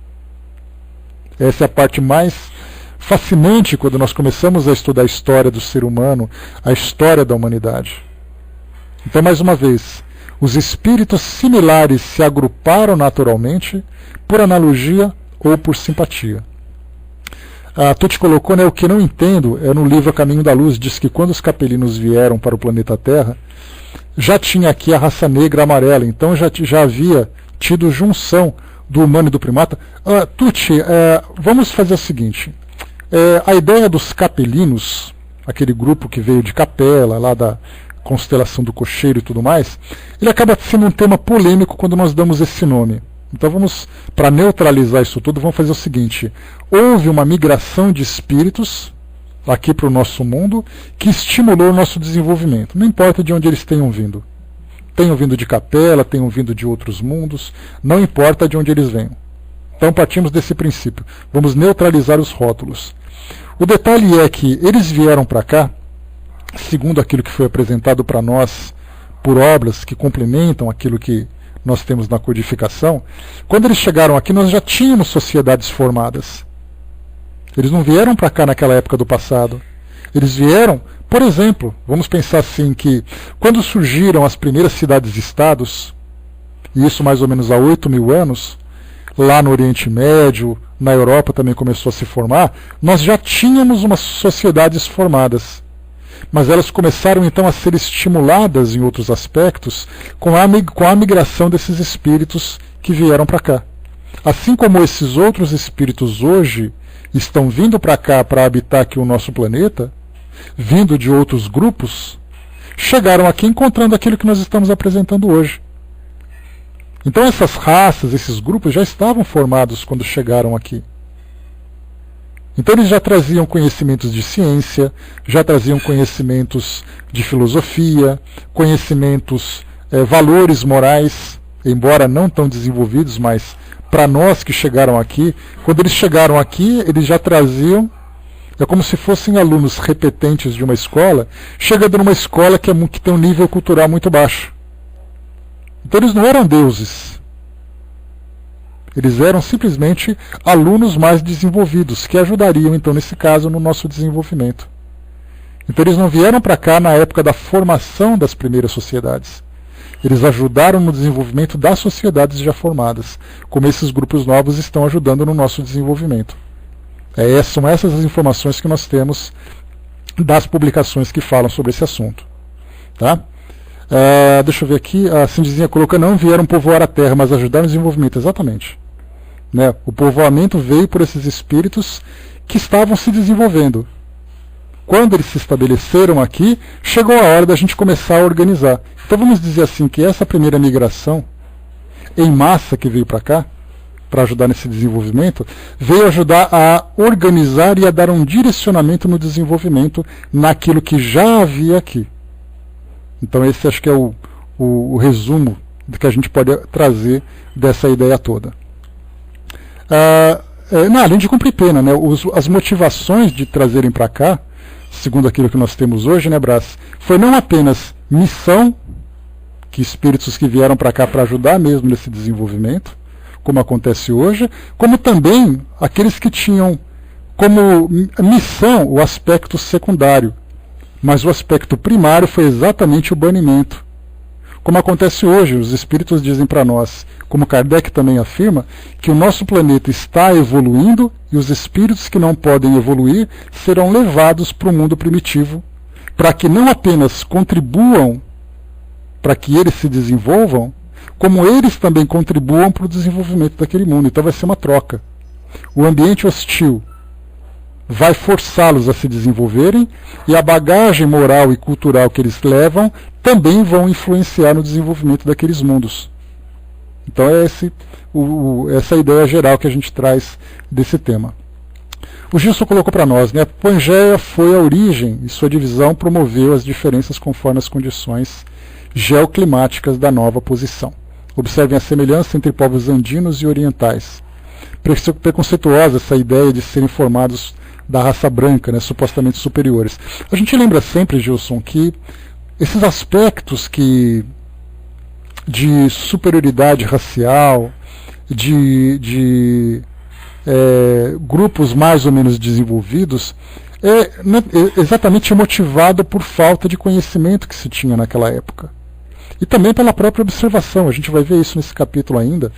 Essa é a parte mais fascinante quando nós começamos a estudar a história do ser humano, a história da humanidade. Então, mais uma vez, os espíritos similares se agruparam naturalmente por analogia ou por simpatia. A Tuti colocou, o que não entendo, no livro A Caminho da Luz, diz que quando os capelinos vieram para o planeta Terra, já tinha aqui a raça negra amarela, então já havia tido junção do humano e do primata. Tuti, vamos fazer o seguinte, a ideia dos capelinos, aquele grupo que veio de Capela, lá da constelação do Cocheiro e tudo mais, ele acaba sendo um tema polêmico quando nós damos esse nome. Então para neutralizar isso tudo, vamos fazer o seguinte: houve uma migração de espíritos aqui para o nosso mundo que estimulou o nosso desenvolvimento. Não importa de onde eles tenham vindo. Tenham vindo de Capela, tenham vindo de outros mundos, não importa de onde eles venham. Então partimos desse princípio. Vamos neutralizar os rótulos. O detalhe é que eles vieram para cá, segundo aquilo que foi apresentado para nós por obras que complementam aquilo que nós temos na codificação. Quando eles chegaram aqui, nós já tínhamos sociedades formadas. Eles não vieram para cá naquela época do passado. Eles vieram, por exemplo, vamos pensar assim, que quando surgiram as primeiras cidades-estados, e isso mais ou menos há 8.000 anos, lá no Oriente Médio, na Europa também começou a se formar, nós já tínhamos umas sociedades formadas. Mas elas começaram então a ser estimuladas em outros aspectos com a migração desses espíritos que vieram para cá. Assim como esses outros espíritos hoje estão vindo para cá para habitar aqui o nosso planeta, vindo de outros grupos, chegaram aqui encontrando aquilo que nós estamos apresentando hoje. Então essas raças, esses grupos já estavam formados quando chegaram aqui. Então eles já traziam conhecimentos de ciência, já traziam conhecimentos de filosofia, conhecimentos, valores morais, embora não tão desenvolvidos, mas para nós que chegaram aqui, quando eles chegaram aqui, eles já traziam, é como se fossem alunos repetentes de uma escola, chegando numa escola que tem um nível cultural muito baixo. Então eles não eram deuses. Eles eram simplesmente alunos mais desenvolvidos, que ajudariam, então, nesse caso, no nosso desenvolvimento. Então eles não vieram para cá na época da formação das primeiras sociedades. Eles ajudaram no desenvolvimento das sociedades já formadas, como esses grupos novos estão ajudando no nosso desenvolvimento. São essas as informações que nós temos das publicações que falam sobre esse assunto. Tá? Deixa eu ver aqui, a Cindizinha colocou, não vieram povoar a Terra, mas ajudaram no desenvolvimento. Exatamente. O povoamento veio por esses espíritos que estavam se desenvolvendo. Quando eles se estabeleceram aqui, chegou a hora da gente começar a organizar. Então vamos dizer assim, que essa primeira migração em massa que veio para cá, para ajudar nesse desenvolvimento, veio ajudar a organizar e a dar um direcionamento no desenvolvimento naquilo que já havia aqui. Então esse acho que é o resumo do que a gente pode trazer dessa ideia toda. Além de cumprir pena, as motivações de trazerem para cá, segundo aquilo que nós temos hoje, Brás, foi não apenas missão, que espíritos que vieram para cá para ajudar mesmo nesse desenvolvimento, como acontece hoje, como também aqueles que tinham como missão o aspecto secundário. Mas o aspecto primário foi exatamente o banimento. Como acontece hoje, os espíritos dizem para nós, como Kardec também afirma, que o nosso planeta está evoluindo e os espíritos que não podem evoluir serão levados para o mundo primitivo, para que não apenas contribuam para que eles se desenvolvam, como eles também contribuam para o desenvolvimento daquele mundo. Então vai ser uma troca. O ambiente hostil vai forçá-los a se desenvolverem e a bagagem moral e cultural que eles levam também vão influenciar no desenvolvimento daqueles mundos. Então é essa ideia geral que a gente traz desse tema. O Gilson colocou para nós, né? Pangeia foi a origem e sua divisão promoveu as diferenças conforme as condições geoclimáticas da nova posição. Observem a semelhança entre povos andinos e orientais. Preconceituosa essa ideia de serem formados da raça branca, né, supostamente superiores. A gente lembra sempre, Gilson, que esses aspectos de superioridade racial, de grupos mais ou menos desenvolvidos, é exatamente motivado por falta de conhecimento que se tinha naquela época. E também pela própria observação. A gente vai ver isso nesse capítulo ainda,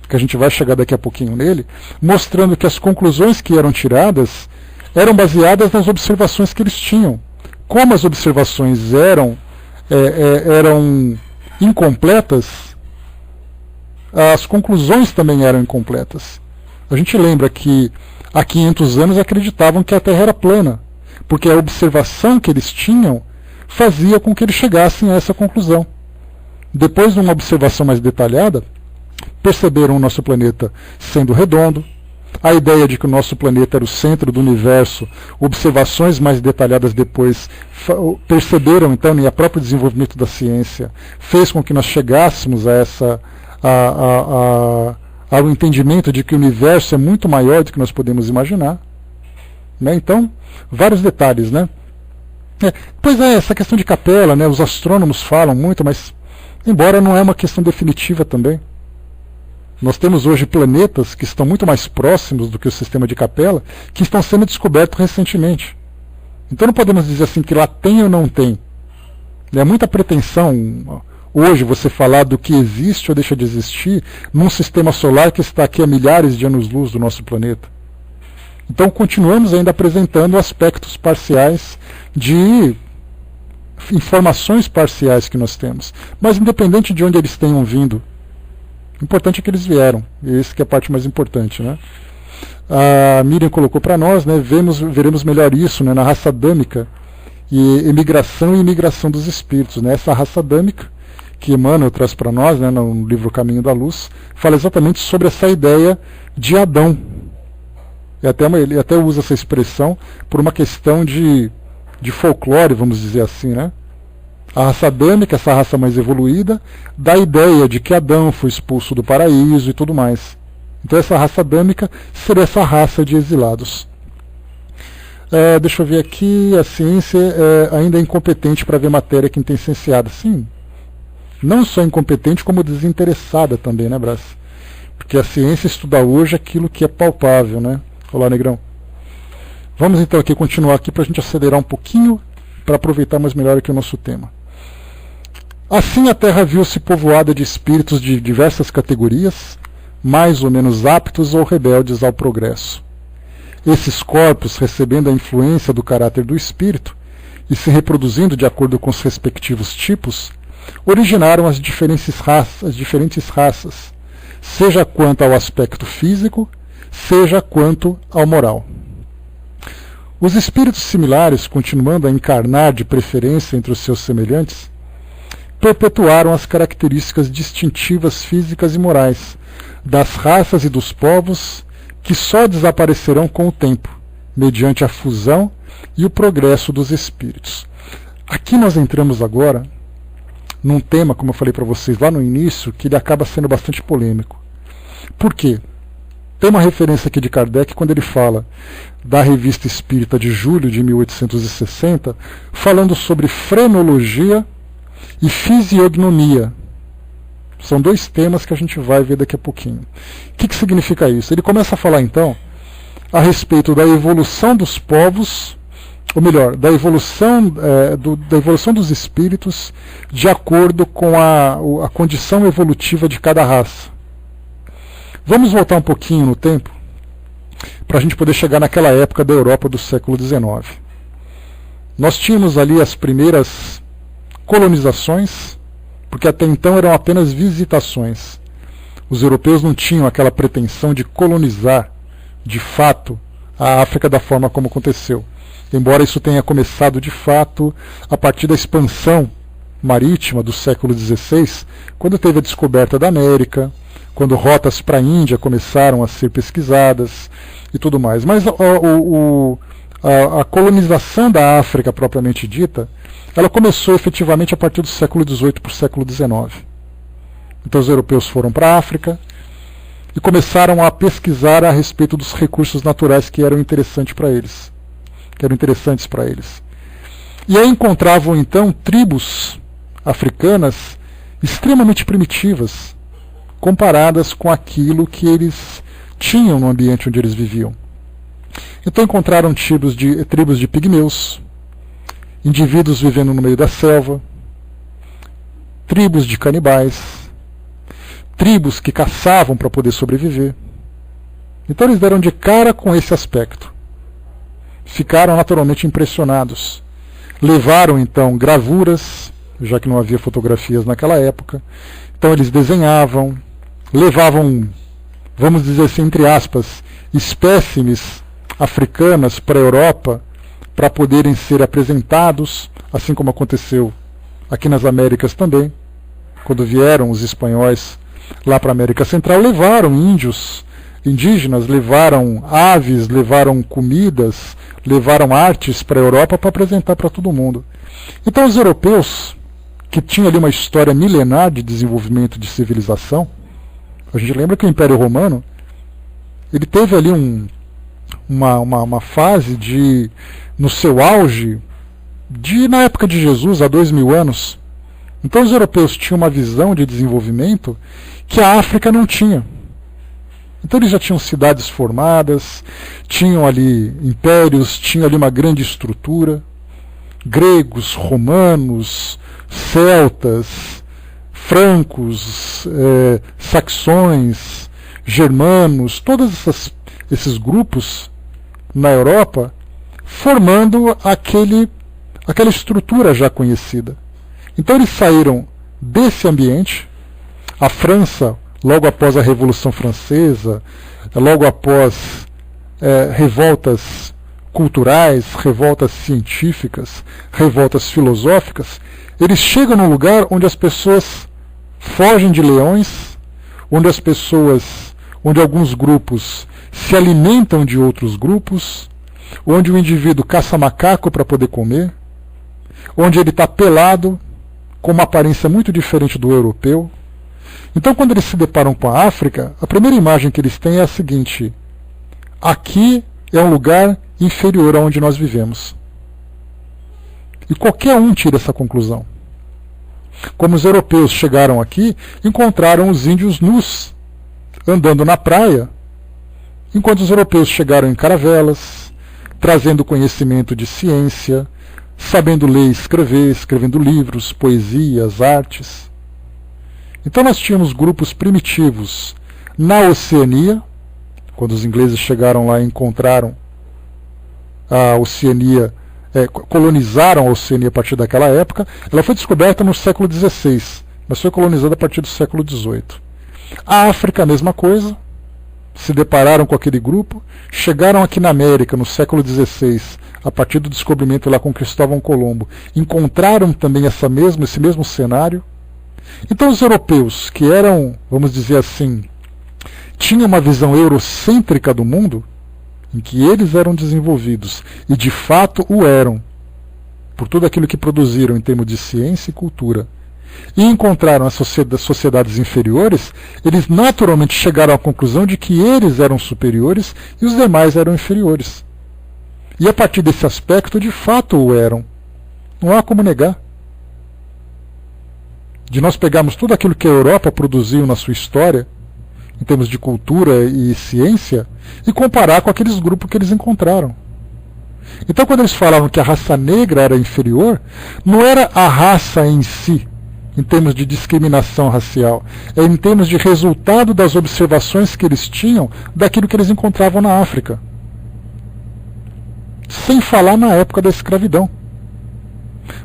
que a gente vai chegar daqui a pouquinho nele, mostrando que as conclusões que eram tiradas eram baseadas nas observações que eles tinham. Como as observações eram incompletas, as conclusões também eram incompletas. A gente lembra que há 500 anos acreditavam que a Terra era plana, porque a observação que eles tinham fazia com que eles chegassem a essa conclusão. Depois de uma observação mais detalhada, perceberam o nosso planeta sendo redondo, a ideia de que o nosso planeta era o centro do universo, observações mais detalhadas depois perceberam então, e o próprio desenvolvimento da ciência fez com que nós chegássemos ao entendimento de que o universo é muito maior do que nós podemos imaginar. Né? Então, vários detalhes, né? Pois é, essa questão de capela, né? Os astrônomos falam muito, mas embora não é uma questão definitiva também. Nós temos hoje planetas que estão muito mais próximos do que o sistema de Capela, que estão sendo descobertos recentemente. Então não podemos dizer assim que lá tem ou não tem. É muita pretensão hoje você falar do que existe ou deixa de existir num sistema solar que está aqui a milhares de anos-luz do nosso planeta. Então continuamos ainda apresentando aspectos parciais de informações parciais que nós temos. Mas independente de onde eles tenham vindo, o importante é que eles vieram, e essa que é a parte mais importante, né? A Miriam colocou para nós, né, veremos melhor isso, né, na raça adâmica, e emigração e imigração dos espíritos. Né? Essa raça adâmica, que Emmanuel traz para nós, né, no livro Caminho da Luz, fala exatamente sobre essa ideia de Adão. Ele até usa essa expressão por uma questão de folclore, vamos dizer assim, né? A raça adâmica, essa raça mais evoluída, dá a ideia de que Adão foi expulso do paraíso e tudo mais. Então essa raça adâmica seria essa raça de exilados. Deixa eu ver aqui, a ciência ainda é incompetente para ver matéria quintessenciada. Sim, não só incompetente, como desinteressada também, né, Brás? Porque a ciência estuda hoje aquilo que é palpável, né? Olá, Negrão. Vamos então aqui continuar aqui para a gente acelerar um pouquinho, para aproveitar mais melhor aqui o nosso tema. Assim a Terra viu-se povoada de espíritos de diversas categorias, mais ou menos aptos ou rebeldes ao progresso. Esses corpos, recebendo a influência do caráter do espírito e se reproduzindo de acordo com os respectivos tipos, originaram as diferentes raças, seja quanto ao aspecto físico, seja quanto ao moral. Os espíritos similares, continuando a encarnar de preferência entre os seus semelhantes, perpetuaram as características distintivas físicas e morais das raças e dos povos que só desaparecerão com o tempo, mediante a fusão e o progresso dos espíritos. Aqui nós entramos agora num tema, como eu falei para vocês lá no início, que ele acaba sendo bastante polêmico. Por quê? Tem uma referência aqui de Kardec quando ele fala da Revista Espírita de julho de 1860, falando sobre frenologia e fisiognomia. São dois temas que a gente vai ver daqui a pouquinho. O que significa isso? Ele começa a falar então a respeito da evolução dos povos ou melhor, da evolução, da evolução dos espíritos de acordo com a condição evolutiva de cada raça. Vamos voltar um pouquinho no tempo, para a gente poder chegar naquela época da Europa do século XIX. Nós tínhamos ali as primeiras colonizações, porque até então eram apenas visitações. Os europeus não tinham aquela pretensão de colonizar, de fato, a África da forma como aconteceu. Embora isso tenha começado de fato a partir da expansão marítima do século XVI, quando teve a descoberta da América, quando rotas para a Índia começaram a ser pesquisadas e tudo mais. Mas a colonização da África propriamente dita, ela começou efetivamente a partir do século XVIII para o século XIX. Então os europeus foram para a África e começaram a pesquisar a respeito dos recursos naturais que eram interessantes para eles. E aí encontravam então tribos africanas extremamente primitivas, comparadas com aquilo que eles tinham no ambiente onde eles viviam. Então encontraram tribos de pigmeus, indivíduos vivendo no meio da selva, tribos de canibais, tribos que caçavam para poder sobreviver. Então eles deram de cara com esse aspecto. Ficaram naturalmente impressionados. Levaram então gravuras, já que não havia fotografias naquela época. Então eles desenhavam, levavam, vamos dizer assim, entre aspas, espécimes africanas para a Europa para poderem ser apresentados, assim como aconteceu aqui nas Américas também. Quando vieram os espanhóis lá para a América Central, levaram indígenas, levaram aves, levaram comidas, levaram artes para a Europa para apresentar para todo mundo. Então os europeus, que tinham ali uma história milenar de desenvolvimento de civilização, a gente lembra que o Império Romano, ele teve ali uma fase de, no seu auge, na época de Jesus, há 2000 anos. Então os europeus tinham uma visão de desenvolvimento que a África não tinha. Então eles já tinham cidades formadas, tinham ali impérios, tinham ali uma grande estrutura, gregos, romanos, celtas, francos, saxões, germanos, todos esses grupos na Europa, formando aquela estrutura já conhecida. Então eles saíram desse ambiente. A França, logo após a Revolução Francesa, logo após revoltas culturais, revoltas científicas, revoltas filosóficas, eles chegam num lugar onde as pessoas fogem de leões, onde alguns grupos se alimentam de outros grupos, onde o indivíduo caça macaco para poder comer, onde ele está pelado, com uma aparência muito diferente do europeu. Então, quando eles se deparam com a África, a primeira imagem que eles têm é a seguinte: aqui é um lugar inferior a onde nós vivemos. E qualquer um tira essa conclusão. Como os europeus chegaram aqui, encontraram os índios nus, andando na praia, enquanto os europeus chegaram em caravelas, trazendo conhecimento de ciência, sabendo ler e escrever, escrevendo livros, poesias, artes. Então nós tínhamos grupos primitivos na Oceania. Quando os ingleses chegaram lá e encontraram a Oceania, colonizaram a Oceania a partir daquela época. Ela foi descoberta no século XVI, mas foi colonizada a partir do século XVIII. A África, a mesma coisa. Se depararam com aquele grupo, chegaram aqui na América no século XVI, a partir do descobrimento lá com Cristóvão Colombo, encontraram também esse mesmo cenário. Então os europeus, que eram, vamos dizer assim, tinham uma visão eurocêntrica do mundo, em que eles eram desenvolvidos, e de fato o eram, por tudo aquilo que produziram em termos de ciência e cultura, e encontraram as sociedades inferiores, eles naturalmente chegaram à conclusão de que eles eram superiores e os demais eram inferiores. E a partir desse aspecto, de fato o eram. Não há como negar. De nós pegarmos tudo aquilo que a Europa produziu na sua história, em termos de cultura e ciência, e comparar com aqueles grupos que eles encontraram. Então, quando eles falavam que a raça negra era inferior, não era a raça em si, em termos de discriminação racial, é em termos de resultado das observações que eles tinham daquilo que eles encontravam na África. Sem falar na época da escravidão.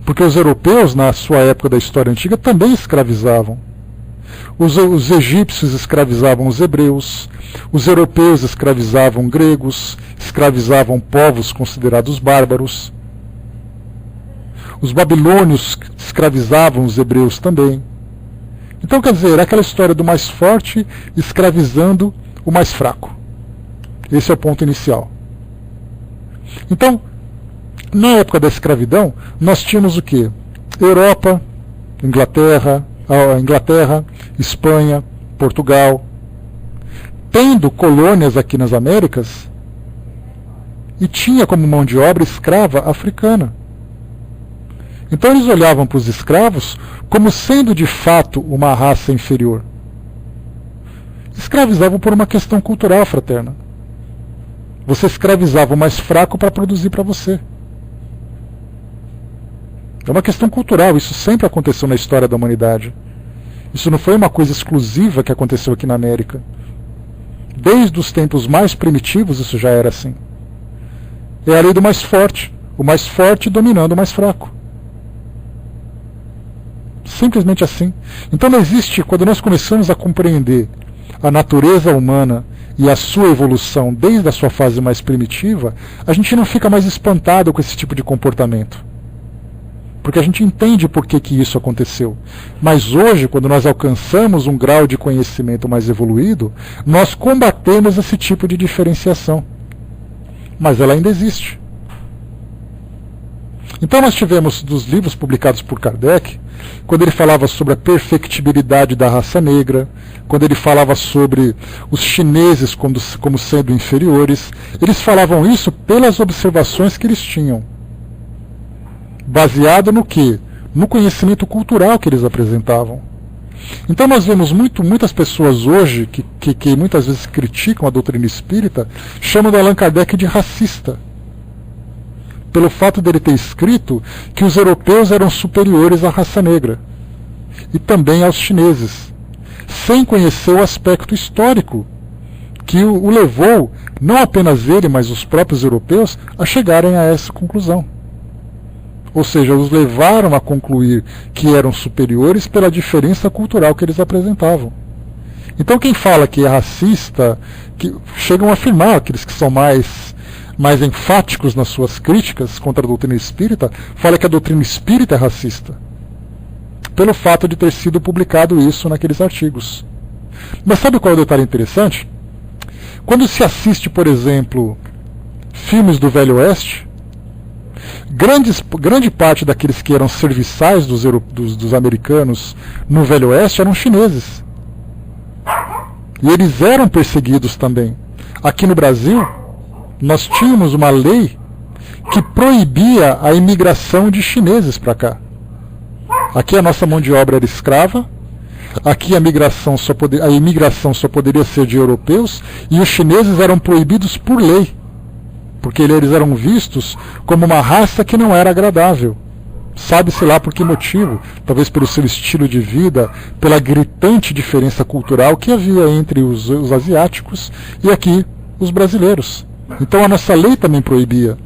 Porque os europeus, na sua época da história antiga, também escravizavam. Os egípcios escravizavam os hebreus, os europeus escravizavam gregos, escravizavam povos considerados bárbaros. Os babilônios escravizavam os hebreus também. Então, quer dizer, é aquela história do mais forte escravizando o mais fraco. Esse é o ponto inicial. Então, na época da escravidão, nós tínhamos o quê? Europa, Inglaterra, Espanha, Portugal, tendo colônias aqui nas Américas, e tinha como mão de obra escrava africana. Então eles olhavam para os escravos como sendo de fato uma raça inferior. Escravizavam por uma questão cultural, fraterna. Você escravizava o mais fraco para produzir para você. É uma questão cultural, isso sempre aconteceu na história da humanidade. Isso não foi uma coisa exclusiva que aconteceu aqui na América. Desde os tempos mais primitivos isso já era assim. É a lei do mais forte, o mais forte dominando o mais fraco. Simplesmente assim. Então não existe, quando nós começamos a compreender a natureza humana e a sua evolução desde a sua fase mais primitiva, a gente não fica mais espantado com esse tipo de comportamento. Porque a gente entende por que isso aconteceu. Mas hoje, quando nós alcançamos um grau de conhecimento mais evoluído, nós combatemos esse tipo de diferenciação. Mas ela ainda existe. Então nós tivemos dos livros publicados por Kardec, quando ele falava sobre a perfectibilidade da raça negra, quando ele falava sobre os chineses como sendo inferiores, eles falavam isso pelas observações que eles tinham. Baseado no quê? No conhecimento cultural que eles apresentavam. Então nós vemos muitas pessoas hoje que muitas vezes criticam a doutrina espírita, chamam Allan Kardec de racista. Pelo fato dele ter escrito que os europeus eram superiores à raça negra. E também aos chineses. Sem conhecer o aspecto histórico que o levou, não apenas ele, mas os próprios europeus, a chegarem a essa conclusão. Ou seja, os levaram a concluir que eram superiores pela diferença cultural que eles apresentavam. Então quem fala que é racista, que chegam a afirmar, aqueles que são mais enfáticos nas suas críticas contra a doutrina espírita, fala que a doutrina espírita é racista. Pelo fato de ter sido publicado isso naqueles artigos. Mas sabe qual é o detalhe interessante? Quando se assiste, por exemplo, filmes do Velho Oeste, grande parte daqueles que eram serviçais dos americanos no Velho Oeste eram chineses. E eles eram perseguidos também. Aqui no Brasil, nós tínhamos uma lei que proibia a imigração de chineses para cá. Aqui a nossa mão de obra era escrava, aqui a imigração só poderia ser de europeus, e os chineses eram proibidos por lei, porque eles eram vistos como uma raça que não era agradável. Sabe-se lá por que motivo, talvez pelo seu estilo de vida, pela gritante diferença cultural que havia entre os asiáticos e aqui os brasileiros. Então a nossa lei também proibia.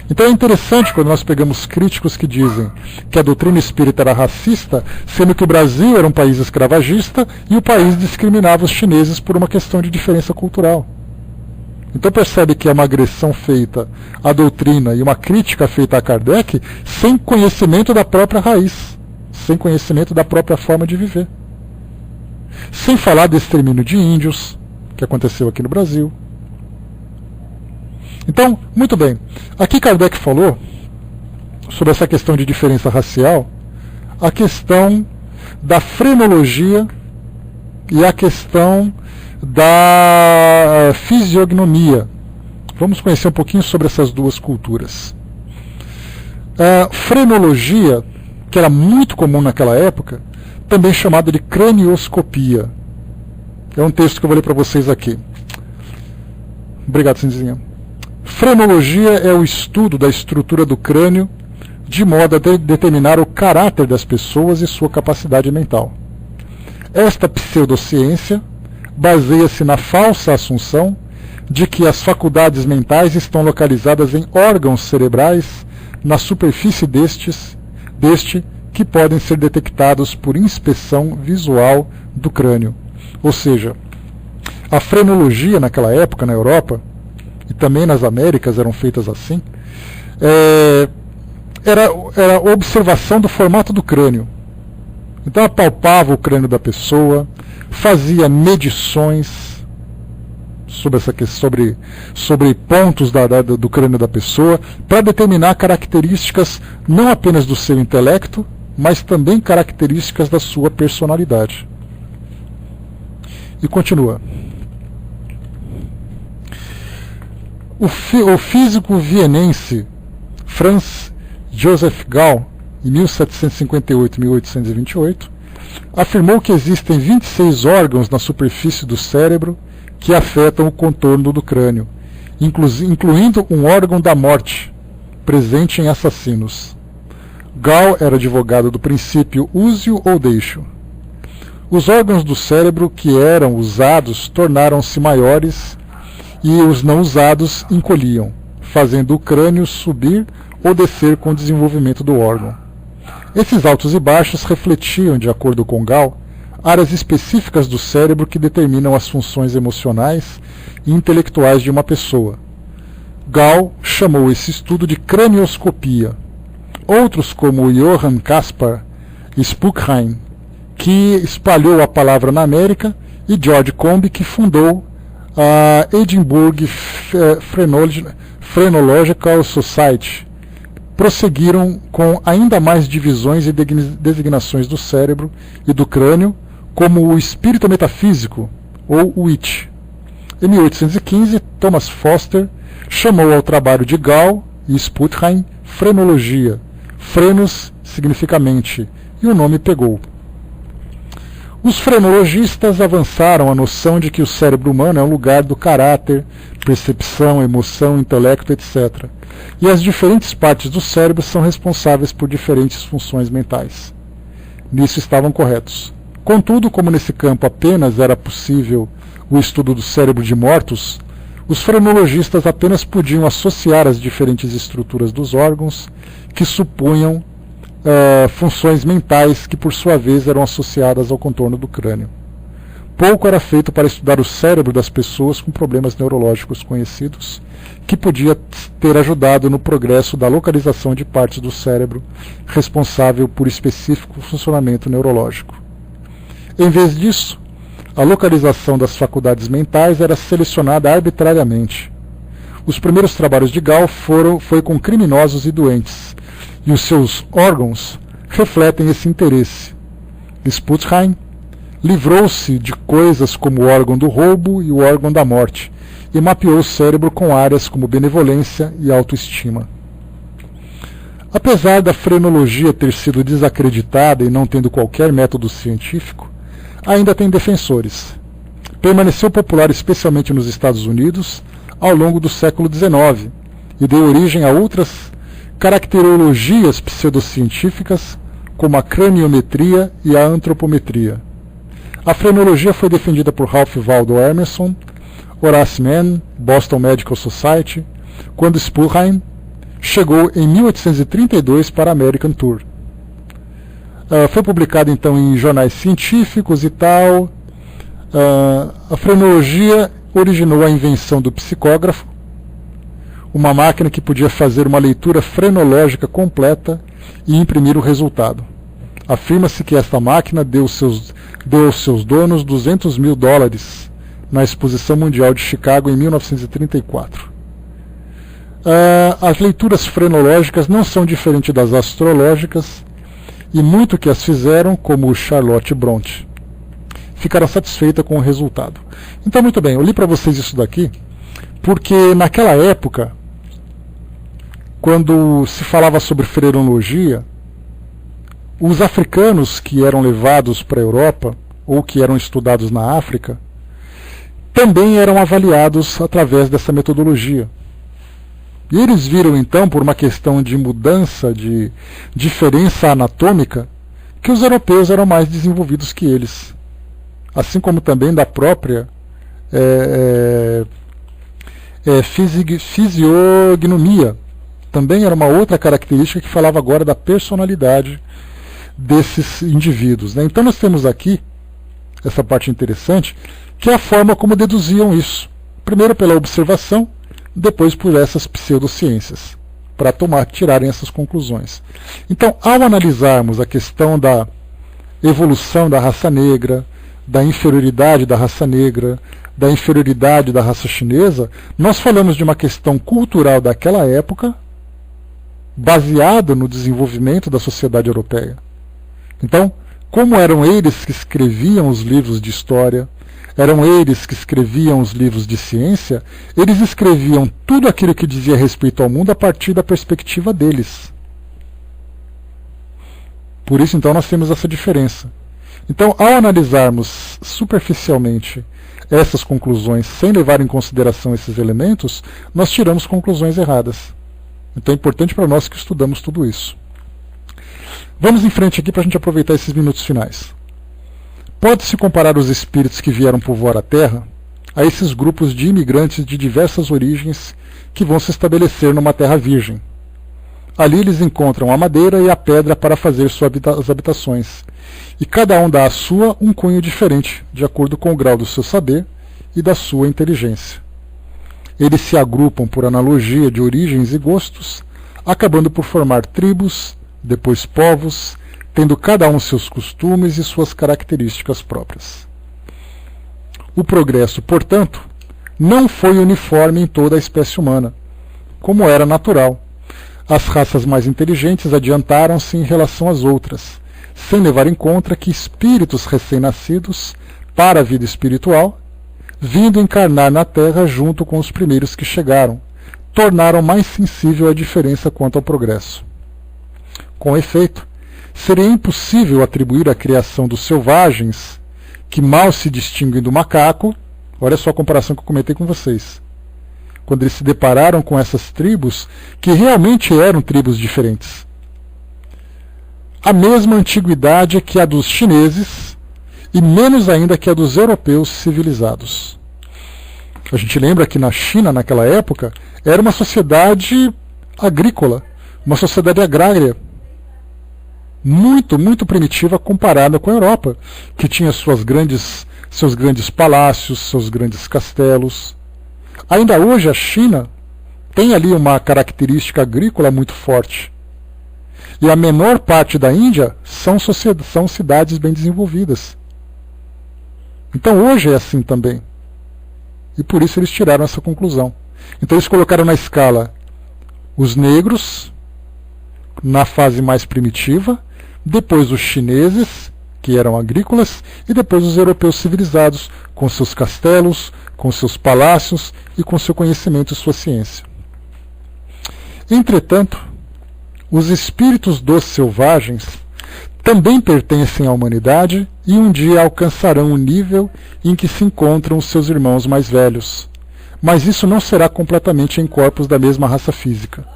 Então é interessante quando nós pegamos críticos que dizem que a doutrina espírita era racista, sendo que o Brasil era um país escravagista e o país discriminava os chineses por uma questão de diferença cultural. Então percebe que é uma agressão feita à doutrina e uma crítica feita a Kardec sem conhecimento da própria raiz, sem conhecimento da própria forma de viver. Sem falar do extermínio de índios, que aconteceu aqui no Brasil. Então, muito bem, aqui Kardec falou sobre essa questão de diferença racial, a questão da frenologia e a questão da fisiognomia. Vamos conhecer um pouquinho sobre essas duas culturas. A frenologia, que era muito comum naquela época, também chamada de cranioscopia. É um texto que eu vou ler para vocês aqui. Obrigado, Cinzinha. Frenologia é o estudo da estrutura do crânio de modo a determinar o caráter das pessoas e sua capacidade mental. Esta pseudociência baseia-se na falsa assunção de que as faculdades mentais estão localizadas em órgãos cerebrais na superfície deste que podem ser detectados por inspeção visual do crânio. Ou seja, a frenologia naquela época na Europa, e também nas Américas eram feitas assim, era a observação do formato do crânio. Então ela palpava o crânio da pessoa, fazia medições sobre pontos do crânio da pessoa, para determinar características não apenas do seu intelecto, mas também características da sua personalidade. E continua. O físico vienense Franz Joseph Gall, em 1758-1828, afirmou que existem 26 órgãos na superfície do cérebro que afetam o contorno do crânio, incluindo um órgão da morte, presente em assassinos. Gall era advogado do princípio use-o ou deixe-o. Os órgãos do cérebro que eram usados tornaram-se maiores e os não usados encolhiam, fazendo o crânio subir ou descer com o desenvolvimento do órgão. Esses altos e baixos refletiam, de acordo com Gall, áreas específicas do cérebro que determinam as funções emocionais e intelectuais de uma pessoa. Gall chamou esse estudo de cranioscopia. Outros, como Johann Caspar Spuckheim, que espalhou a palavra na América, e George Combe, que fundou a Edinburgh Phrenological Society, prosseguiram com ainda mais divisões e designações do cérebro e do crânio, como o espírito metafísico, ou o it. Em 1815, Thomas Foster chamou ao trabalho de Gall e Spuckheim frenologia. Frenos significa mente, e o nome pegou. Os frenologistas avançaram a noção de que o cérebro humano é um lugar do caráter, percepção, emoção, intelecto, etc. E as diferentes partes do cérebro são responsáveis por diferentes funções mentais. Nisso estavam corretos. Contudo, como nesse campo apenas era possível o estudo do cérebro de mortos, os frenologistas apenas podiam associar as diferentes estruturas dos órgãos que supunham funções mentais que, por sua vez, eram associadas ao contorno do crânio. Pouco era feito para estudar o cérebro das pessoas com problemas neurológicos conhecidos, que podia ter ajudado no progresso da localização de partes do cérebro responsável por específico funcionamento neurológico. Em vez disso, a localização das faculdades mentais era selecionada arbitrariamente. Os primeiros trabalhos de Gall foi com criminosos e doentes, e os seus órgãos refletem esse interesse. Spuckheim livrou-se de coisas como o órgão do roubo e o órgão da morte, e mapeou o cérebro com áreas como benevolência e autoestima. Apesar da frenologia ter sido desacreditada e não tendo qualquer método científico, ainda tem defensores. Permaneceu popular especialmente nos Estados Unidos ao longo do século XIX e deu origem a outras caracterologias pseudocientíficas como a craniometria e a antropometria. A frenologia foi defendida por Ralph Waldo Emerson, Horace Mann, Boston Medical Society, quando Spuckheim chegou em 1832 para a American Tour. Foi publicado então em jornais científicos e tal. A frenologia originou a invenção do psicógrafo, uma máquina que podia fazer uma leitura frenológica completa e imprimir o resultado. Afirma-se que esta máquina deu aos seus donos $200 mil na Exposição Mundial de Chicago em 1934. As leituras frenológicas não são diferentes das astrológicas, e muito que as fizeram, como Charlotte Brontë, ficaram satisfeitas com o resultado. Então, muito bem, eu li para vocês isso daqui, porque naquela época, quando se falava sobre frenologia, os africanos que eram levados para a Europa, ou que eram estudados na África, também eram avaliados através dessa metodologia. E eles viram então, por uma questão de mudança, de diferença anatômica, que os europeus eram mais desenvolvidos que eles. Assim como também da própria fisiognomia. Também era uma outra característica que falava agora da personalidade desses indivíduos, né? Então nós temos aqui essa parte interessante, que é a forma como deduziam isso. Primeiro pela observação, depois por essas pseudociências, para tirarem essas conclusões. Então, ao analisarmos a questão da evolução da raça negra, da inferioridade da raça negra, da inferioridade da raça chinesa, nós falamos de uma questão cultural daquela época, baseada no desenvolvimento da sociedade europeia. Então, como eram eles que escreviam os livros de história, eram eles que escreviam os livros de ciência, eles escreviam tudo aquilo que dizia respeito ao mundo a partir da perspectiva deles. Por isso, então, nós temos essa diferença. Então, ao analisarmos superficialmente essas conclusões, sem levar em consideração esses elementos, nós tiramos conclusões erradas. Então é importante para nós que estudamos tudo isso. Vamos em frente aqui para a gente aproveitar esses minutos finais. Pode-se comparar os espíritos que vieram povoar a Terra a esses grupos de imigrantes de diversas origens que vão se estabelecer numa terra virgem. Ali eles encontram a madeira e a pedra para fazer suas habitações, e cada um dá à sua um cunho diferente, de acordo com o grau do seu saber e da sua inteligência. Eles se agrupam por analogia de origens e gostos, acabando por formar tribos, depois povos, tendo cada um seus costumes e suas características próprias. O progresso, portanto, não foi uniforme em toda a espécie humana, como era natural. As raças mais inteligentes adiantaram-se em relação às outras, sem levar em conta que espíritos recém-nascidos, para a vida espiritual, vindo encarnar na Terra junto com os primeiros que chegaram, tornaram mais sensível a diferença quanto ao progresso. Com efeito, seria impossível atribuir a criação dos selvagens, que mal se distinguem do macaco, olha só a comparação que eu comentei com vocês, quando eles se depararam com essas tribos, que realmente eram tribos diferentes. A mesma antiguidade que a dos chineses, e menos ainda que a dos europeus civilizados. A gente lembra que na China, naquela época, era uma sociedade agrícola, uma sociedade agrária, muito, muito primitiva comparada com a Europa, que tinha seus grandes palácios, seus grandes castelos. Ainda hoje a China tem ali uma característica agrícola muito forte. E a menor parte da Índia são cidades bem desenvolvidas. Então hoje é assim também. E por isso eles tiraram essa conclusão. Então eles colocaram na escala os negros, na fase mais primitiva, depois os chineses, que eram agrícolas, e depois os europeus civilizados, com seus castelos, com seus palácios e com seu conhecimento e sua ciência. Entretanto, os espíritos dos selvagens também pertencem à humanidade e um dia alcançarão o nível em que se encontram os seus irmãos mais velhos. Mas isso não será completamente em corpos da mesma raça física,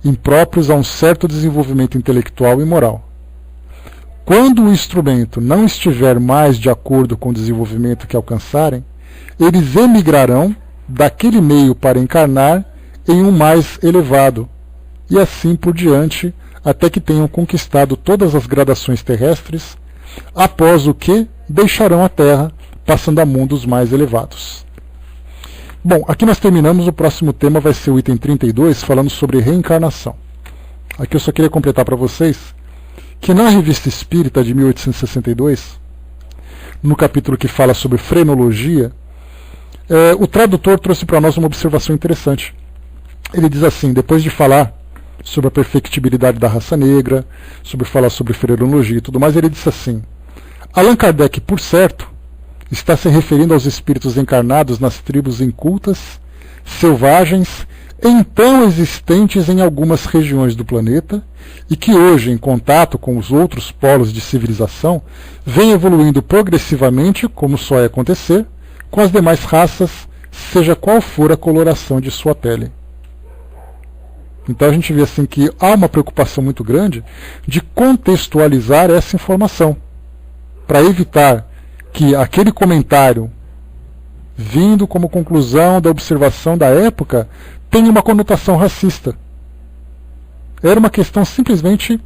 impróprios a um certo desenvolvimento intelectual e moral. Quando o instrumento não estiver mais de acordo com o desenvolvimento que alcançarem, eles emigrarão daquele meio para encarnar em um mais elevado, e assim por diante, até que tenham conquistado todas as gradações terrestres, após o que deixarão a Terra, passando a mundos mais elevados. Bom, aqui nós terminamos, o próximo tema vai ser o item 32, falando sobre reencarnação. Aqui eu só queria completar para vocês que na Revista Espírita de 1862, no capítulo que fala sobre frenologia, o tradutor trouxe para nós uma observação interessante. Ele diz assim, depois de falar sobre a perfectibilidade da raça negra, sobre falar sobre frenologia e tudo mais, ele disse assim: Allan Kardec, por certo, está se referindo aos espíritos encarnados nas tribos incultas, selvagens, então existentes em algumas regiões do planeta, e que hoje, em contato com os outros polos de civilização, vem evoluindo progressivamente, como só é acontecer, com as demais raças, seja qual for a coloração de sua pele. Então a gente vê assim que há uma preocupação muito grande de contextualizar essa informação, para evitar que aquele comentário vindo como conclusão da observação da época tenha uma conotação racista. Era uma questão simplesmente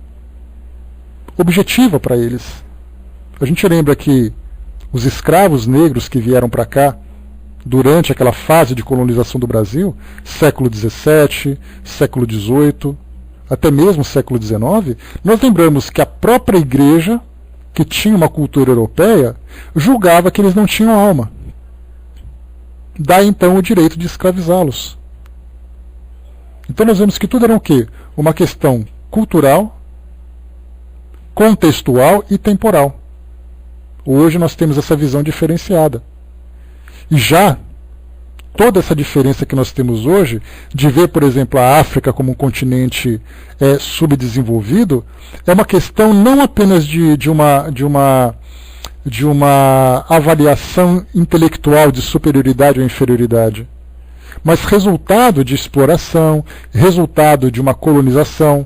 objetiva para eles. A gente lembra que os escravos negros que vieram para cá durante aquela fase de colonização do Brasil, século XVII, século XVIII, até mesmo século XIX, nós lembramos que a própria igreja, que tinha uma cultura europeia, julgava que eles não tinham alma. Daí então o direito de escravizá-los. Então nós vemos que tudo era o quê? Uma questão cultural, contextual e temporal. Hoje nós temos essa visão diferenciada. E já toda essa diferença que nós temos hoje, de ver, por exemplo, a África como um continente subdesenvolvido, é uma questão não apenas de uma avaliação intelectual de superioridade ou inferioridade, mas resultado de exploração, resultado de uma colonização,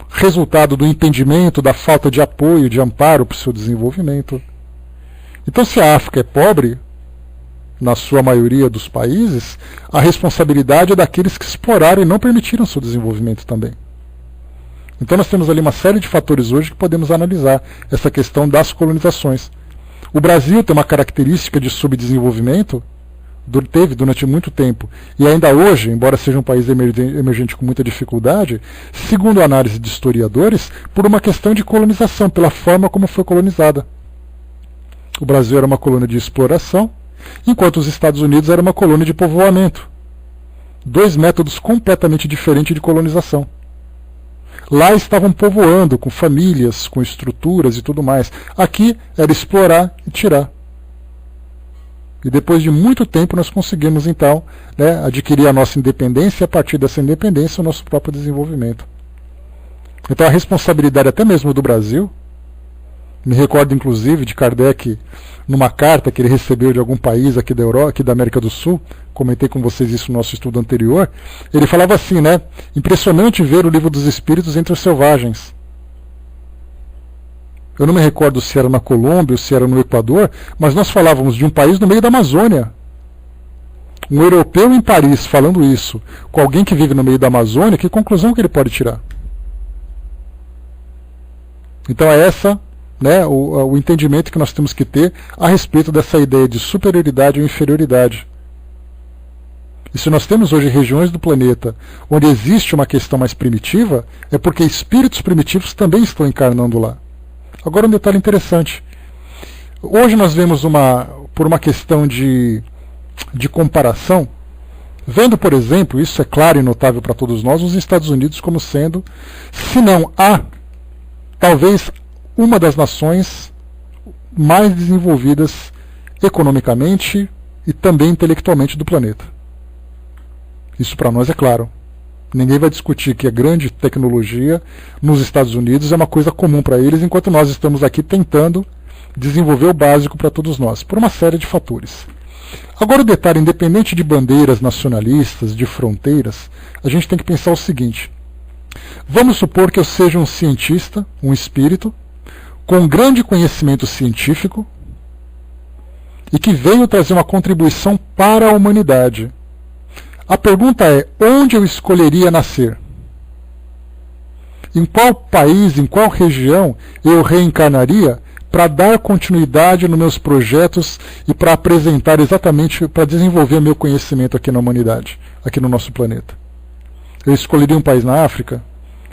resultado do entendimento da falta de apoio, de amparo para o seu desenvolvimento. Então, se a África é pobre, na sua maioria dos países, a responsabilidade é daqueles que exploraram e não permitiram seu desenvolvimento também. Então nós temos ali uma série de fatores hoje que podemos analisar essa questão das colonizações. O Brasil tem uma característica de subdesenvolvimento, teve durante muito tempo, e ainda hoje, embora seja um país emergente com muita dificuldade, segundo a análise de historiadores, por uma questão de colonização, pela forma como foi colonizada. O Brasil era uma colônia de exploração, enquanto os Estados Unidos era uma colônia de povoamento. Dois métodos completamente diferentes de colonização. Lá estavam povoando com famílias, com estruturas e tudo mais. Aqui era explorar e tirar. E depois de muito tempo nós conseguimos então adquirir a nossa independência e a partir dessa independência o nosso próprio desenvolvimento. Então a responsabilidade até mesmo do Brasil, me recordo inclusive de Kardec, numa carta que ele recebeu de algum país aqui da Europa, aqui da América do Sul, comentei com vocês isso no nosso estudo anterior, ele falava assim, impressionante ver o Livro dos Espíritos entre os selvagens. Eu não me recordo se era na Colômbia ou se era no Equador, mas nós falávamos de um país no meio da Amazônia. Um europeu em Paris falando isso, com alguém que vive no meio da Amazônia, que conclusão que ele pode tirar? Então é essa o entendimento que nós temos que ter a respeito dessa ideia de superioridade ou inferioridade. E se nós temos hoje regiões do planeta onde existe uma questão mais primitiva, é porque espíritos primitivos também estão encarnando lá. Agora um detalhe interessante. Hoje nós vemos por uma questão de comparação, vendo, por exemplo, isso é claro e notável para todos nós, os Estados Unidos como sendo, se não talvez uma das nações mais desenvolvidas economicamente e também intelectualmente do planeta. Isso para nós é claro. Ninguém vai discutir que a grande tecnologia nos Estados Unidos é uma coisa comum para eles, enquanto nós estamos aqui tentando desenvolver o básico para todos nós, por uma série de fatores. Agora o detalhe, independente de bandeiras nacionalistas, de fronteiras, a gente tem que pensar o seguinte. Vamos supor que eu seja um cientista, um espírito, com grande conhecimento científico e que veio trazer uma contribuição para a humanidade. A pergunta é, onde eu escolheria nascer? Em qual país, em qual região eu reencarnaria para dar continuidade nos meus projetos e para apresentar exatamente, para desenvolver meu conhecimento aqui na humanidade, aqui no nosso planeta? Eu escolheria um país na África?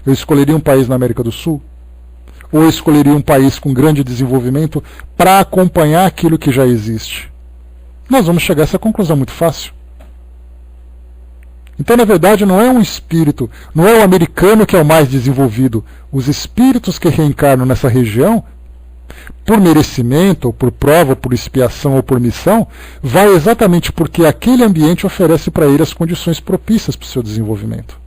Eu escolheria um país na América do Sul? Ou eu escolheria um país com grande desenvolvimento para acompanhar aquilo que já existe? Nós vamos chegar a essa conclusão muito fácil. Então, na verdade, não é um espírito, não é o americano que é o mais desenvolvido. Os espíritos que reencarnam nessa região, por merecimento, ou por prova, ou por expiação, ou por missão, vai exatamente porque aquele ambiente oferece para ele as condições propícias para o seu desenvolvimento.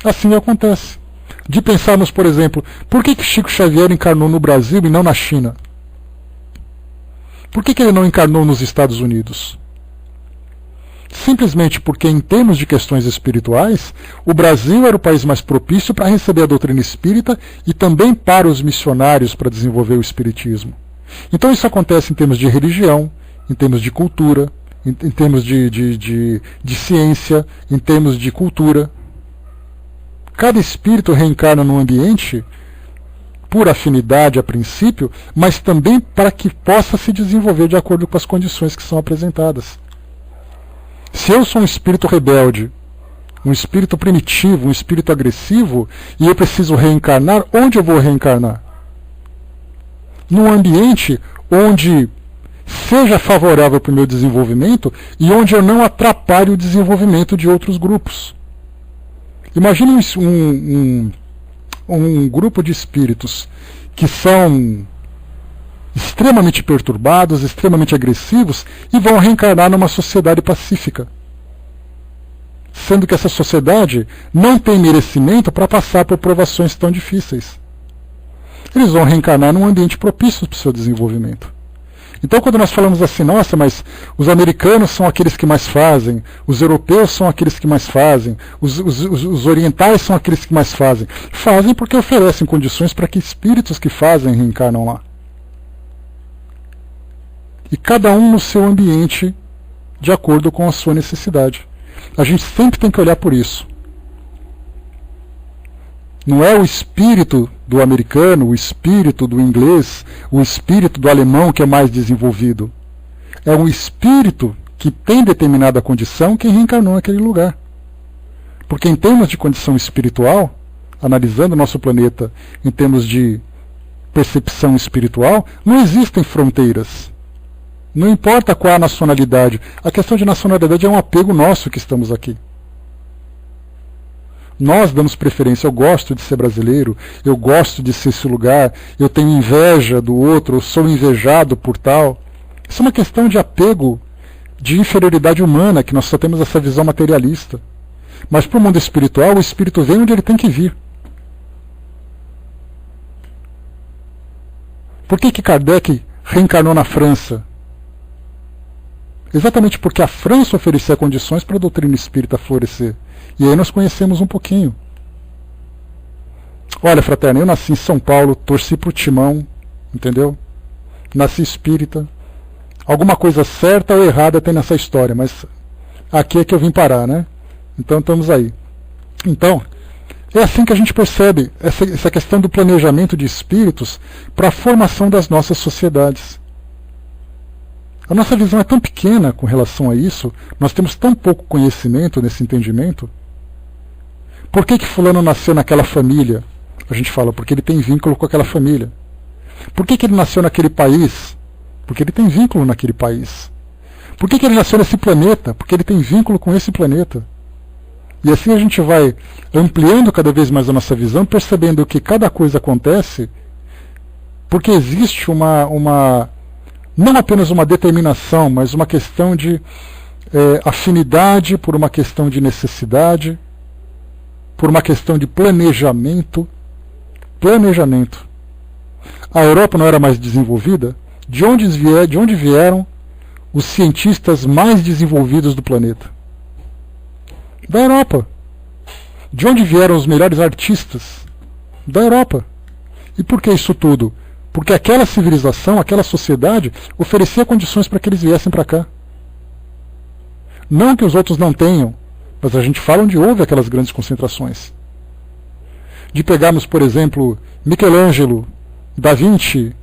Assim acontece. De pensarmos, por exemplo, por que Chico Xavier encarnou no Brasil e não na China? Por que ele não encarnou nos Estados Unidos? simplesmente porque, em termos de questões espirituais, o Brasil era o país mais propício para receber a doutrina espírita e também para os missionários para desenvolver o espiritismo. Então isso acontece em termos de religião, em termos de cultura, em termos de ciência, em termos de cultura. Cada espírito reencarna num ambiente por afinidade a princípio, mas também para que possa se desenvolver de acordo com as condições que são apresentadas. Se eu sou um espírito rebelde, um espírito primitivo, um espírito agressivo, e eu preciso reencarnar, onde eu vou reencarnar? Num ambiente onde seja favorável para o meu desenvolvimento e onde eu não atrapalhe o desenvolvimento de outros grupos. Imagine um grupo de espíritos que são extremamente perturbados, extremamente agressivos e vão reencarnar numa sociedade pacífica. Sendo que essa sociedade não tem merecimento para passar por provações tão difíceis. Eles vão reencarnar num ambiente propício para o seu desenvolvimento. Então, quando nós falamos assim, nossa, mas os americanos são aqueles que mais fazem, os europeus são aqueles que mais fazem, os orientais são aqueles que mais fazem. Fazem porque oferecem condições para que espíritos que fazem reencarnam lá. E cada um no seu ambiente, de acordo com a sua necessidade. A gente sempre tem que olhar por isso. Não é o espírito do americano, o espírito do inglês, o espírito do alemão que é mais desenvolvido. É um espírito que tem determinada condição que reencarnou naquele lugar. Porque em termos de condição espiritual, analisando o nosso planeta em termos de percepção espiritual, não existem fronteiras. Não importa qual a nacionalidade. A questão de nacionalidade é um apego nosso que estamos aqui. Nós damos preferência. Eu gosto de ser brasileiro, eu gosto de ser esse lugar, eu tenho inveja do outro, eu sou invejado por tal. Isso é uma questão de apego, de inferioridade humana, que nós só temos essa visão materialista. Mas para o mundo espiritual, o espírito vem onde ele tem que vir. Por que Kardec reencarnou na França? Exatamente porque a França oferecia condições para a doutrina espírita florescer. E aí nós conhecemos um pouquinho. Olha, fraterno, eu nasci em São Paulo, torci para o Timão, entendeu? Nasci espírita. Alguma coisa certa ou errada tem nessa história, mas aqui é que eu vim parar, né? Então estamos aí. Então, é assim que a gente percebe essa questão do planejamento de espíritos para a formação das nossas sociedades. A nossa visão é tão pequena com relação a isso, nós temos tão pouco conhecimento nesse entendimento. Por que fulano nasceu naquela família? A gente fala, porque ele tem vínculo com aquela família. Por que ele nasceu naquele país? Porque ele tem vínculo naquele país. Por que ele nasceu nesse planeta? Porque ele tem vínculo com esse planeta. E assim a gente vai ampliando cada vez mais a nossa visão, percebendo que cada coisa acontece porque existe não apenas uma determinação, mas uma questão de afinidade, por uma questão de necessidade, por uma questão de planejamento. Planejamento. A Europa não era mais desenvolvida? De onde vieram os cientistas mais desenvolvidos do planeta? Da Europa. De onde vieram os melhores artistas? Da Europa. E por que isso tudo? Porque aquela civilização, aquela sociedade, oferecia condições para que eles viessem para cá. Não que os outros não tenham, mas a gente fala onde houve aquelas grandes concentrações. De pegarmos, por exemplo, Michelangelo, Da Vinci,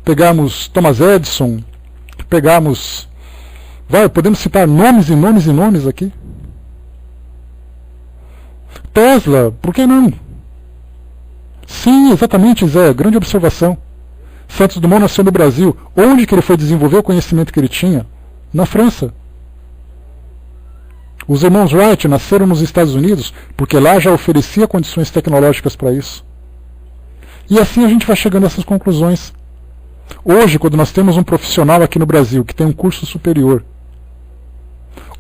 pegarmos Thomas Edison, pegarmos... podemos citar nomes e nomes e nomes aqui. Tesla, por que não? Sim, exatamente, Zé, grande observação. Santos Dumont nasceu no Brasil. Onde que ele foi desenvolver o conhecimento que ele tinha? Na França. Os irmãos Wright nasceram nos Estados Unidos, porque lá já oferecia condições tecnológicas para isso. E assim a gente vai chegando a essas conclusões. Hoje, quando nós temos um profissional aqui no Brasil que tem um curso superior,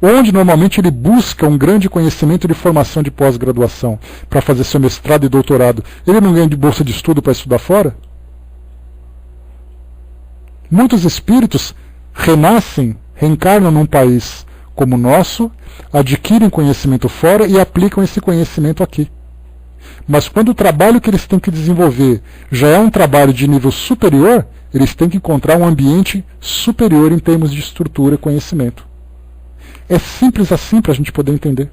onde normalmente ele busca um grande conhecimento de formação de pós-graduação para fazer seu mestrado e doutorado, ele não ganha de bolsa de estudo para estudar fora? Muitos espíritos renascem, reencarnam num país como o nosso, adquirem conhecimento fora e aplicam esse conhecimento aqui. Mas quando o trabalho que eles têm que desenvolver já é um trabalho de nível superior, eles têm que encontrar um ambiente superior em termos de estrutura e conhecimento. É simples assim para a gente poder entender.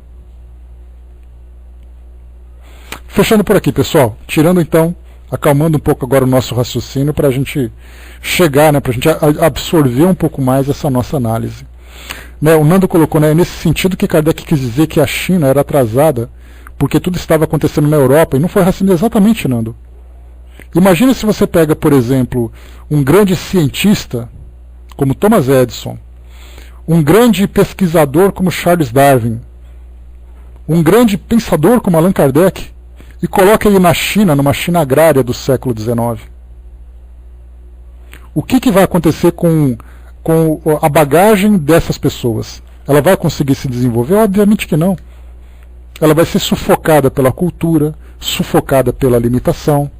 Fechando por aqui, pessoal. Tirando então, acalmando um pouco agora o nosso raciocínio para a gente chegar, para a gente absorver um pouco mais essa nossa análise. O Nando colocou, nesse sentido que Kardec quis dizer que a China era atrasada porque tudo estava acontecendo na Europa, e não foi assim exatamente, Nando. Imagina se você pega, por exemplo, um grande cientista como Thomas Edison, um grande pesquisador como Charles Darwin, um grande pensador como Allan Kardec, e coloca ele na China, numa China agrária do século XIX. O que vai acontecer com a bagagem dessas pessoas? Ela vai conseguir se desenvolver? Obviamente que não. Ela vai ser sufocada pela cultura, sufocada pela limitação.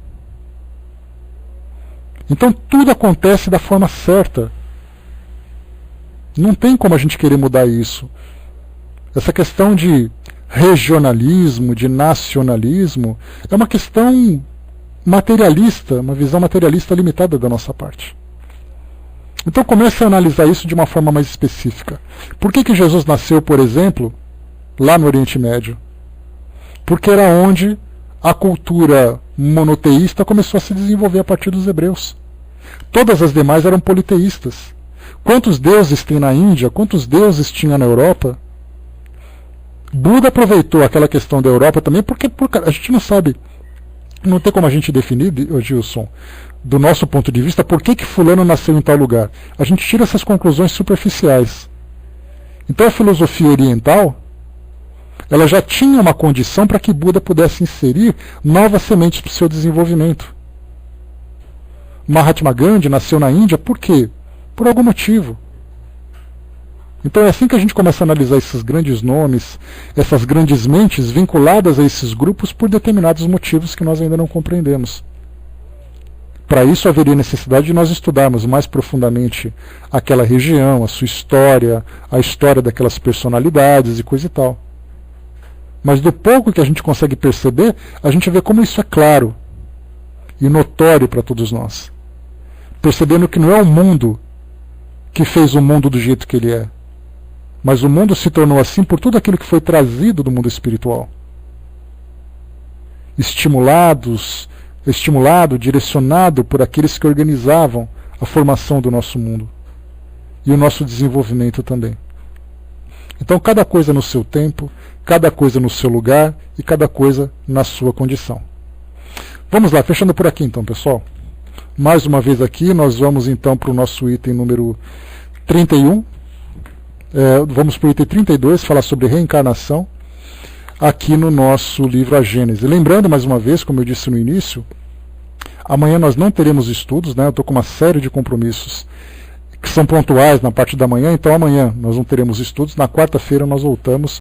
Então tudo acontece da forma certa. Não tem como a gente querer mudar isso. Essa questão de regionalismo, de nacionalismo, é uma questão materialista, uma visão materialista limitada da nossa parte. Então comece a analisar isso de uma forma mais específica. Por que Jesus nasceu, por exemplo, lá no Oriente Médio? Porque era onde a cultura monoteísta começou a se desenvolver a partir dos hebreus. Todas as demais eram politeístas. Quantos deuses tem na Índia? Quantos deuses tinha na Europa? Buda aproveitou aquela questão da Europa também, porque a gente não sabe, não tem como a gente definir, Gilson, do nosso ponto de vista, por que fulano nasceu em tal lugar. A gente tira essas conclusões superficiais. Então a filosofia oriental, ela já tinha uma condição para que Buda pudesse inserir novas sementes para o seu desenvolvimento. Mahatma Gandhi nasceu na Índia, por quê? Por algum motivo. Então é assim que a gente começa a analisar esses grandes nomes, essas grandes mentes vinculadas a esses grupos por determinados motivos que nós ainda não compreendemos. Para isso haveria necessidade de nós estudarmos mais profundamente aquela região, a sua história, a história daquelas personalidades e coisa e tal. Mas do pouco que a gente consegue perceber, a gente vê como isso é claro e notório para todos nós. Percebendo que não é o mundo que fez o mundo do jeito que ele é, mas o mundo se tornou assim por tudo aquilo que foi trazido do mundo espiritual. Estimulado, direcionado por aqueles que organizavam a formação do nosso mundo e o nosso desenvolvimento também. Então cada coisa no seu tempo, cada coisa no seu lugar e cada coisa na sua condição. Vamos lá, fechando por aqui então, pessoal. Mais uma vez aqui, nós vamos então para o nosso item número 31. Vamos para o item 32, falar sobre reencarnação, aqui no nosso livro A Gênese. Lembrando mais uma vez, como eu disse no início, amanhã nós não teremos estudos, eu estou com uma série de compromissos que são pontuais na parte da manhã, então amanhã nós não teremos estudos, na quarta-feira nós voltamos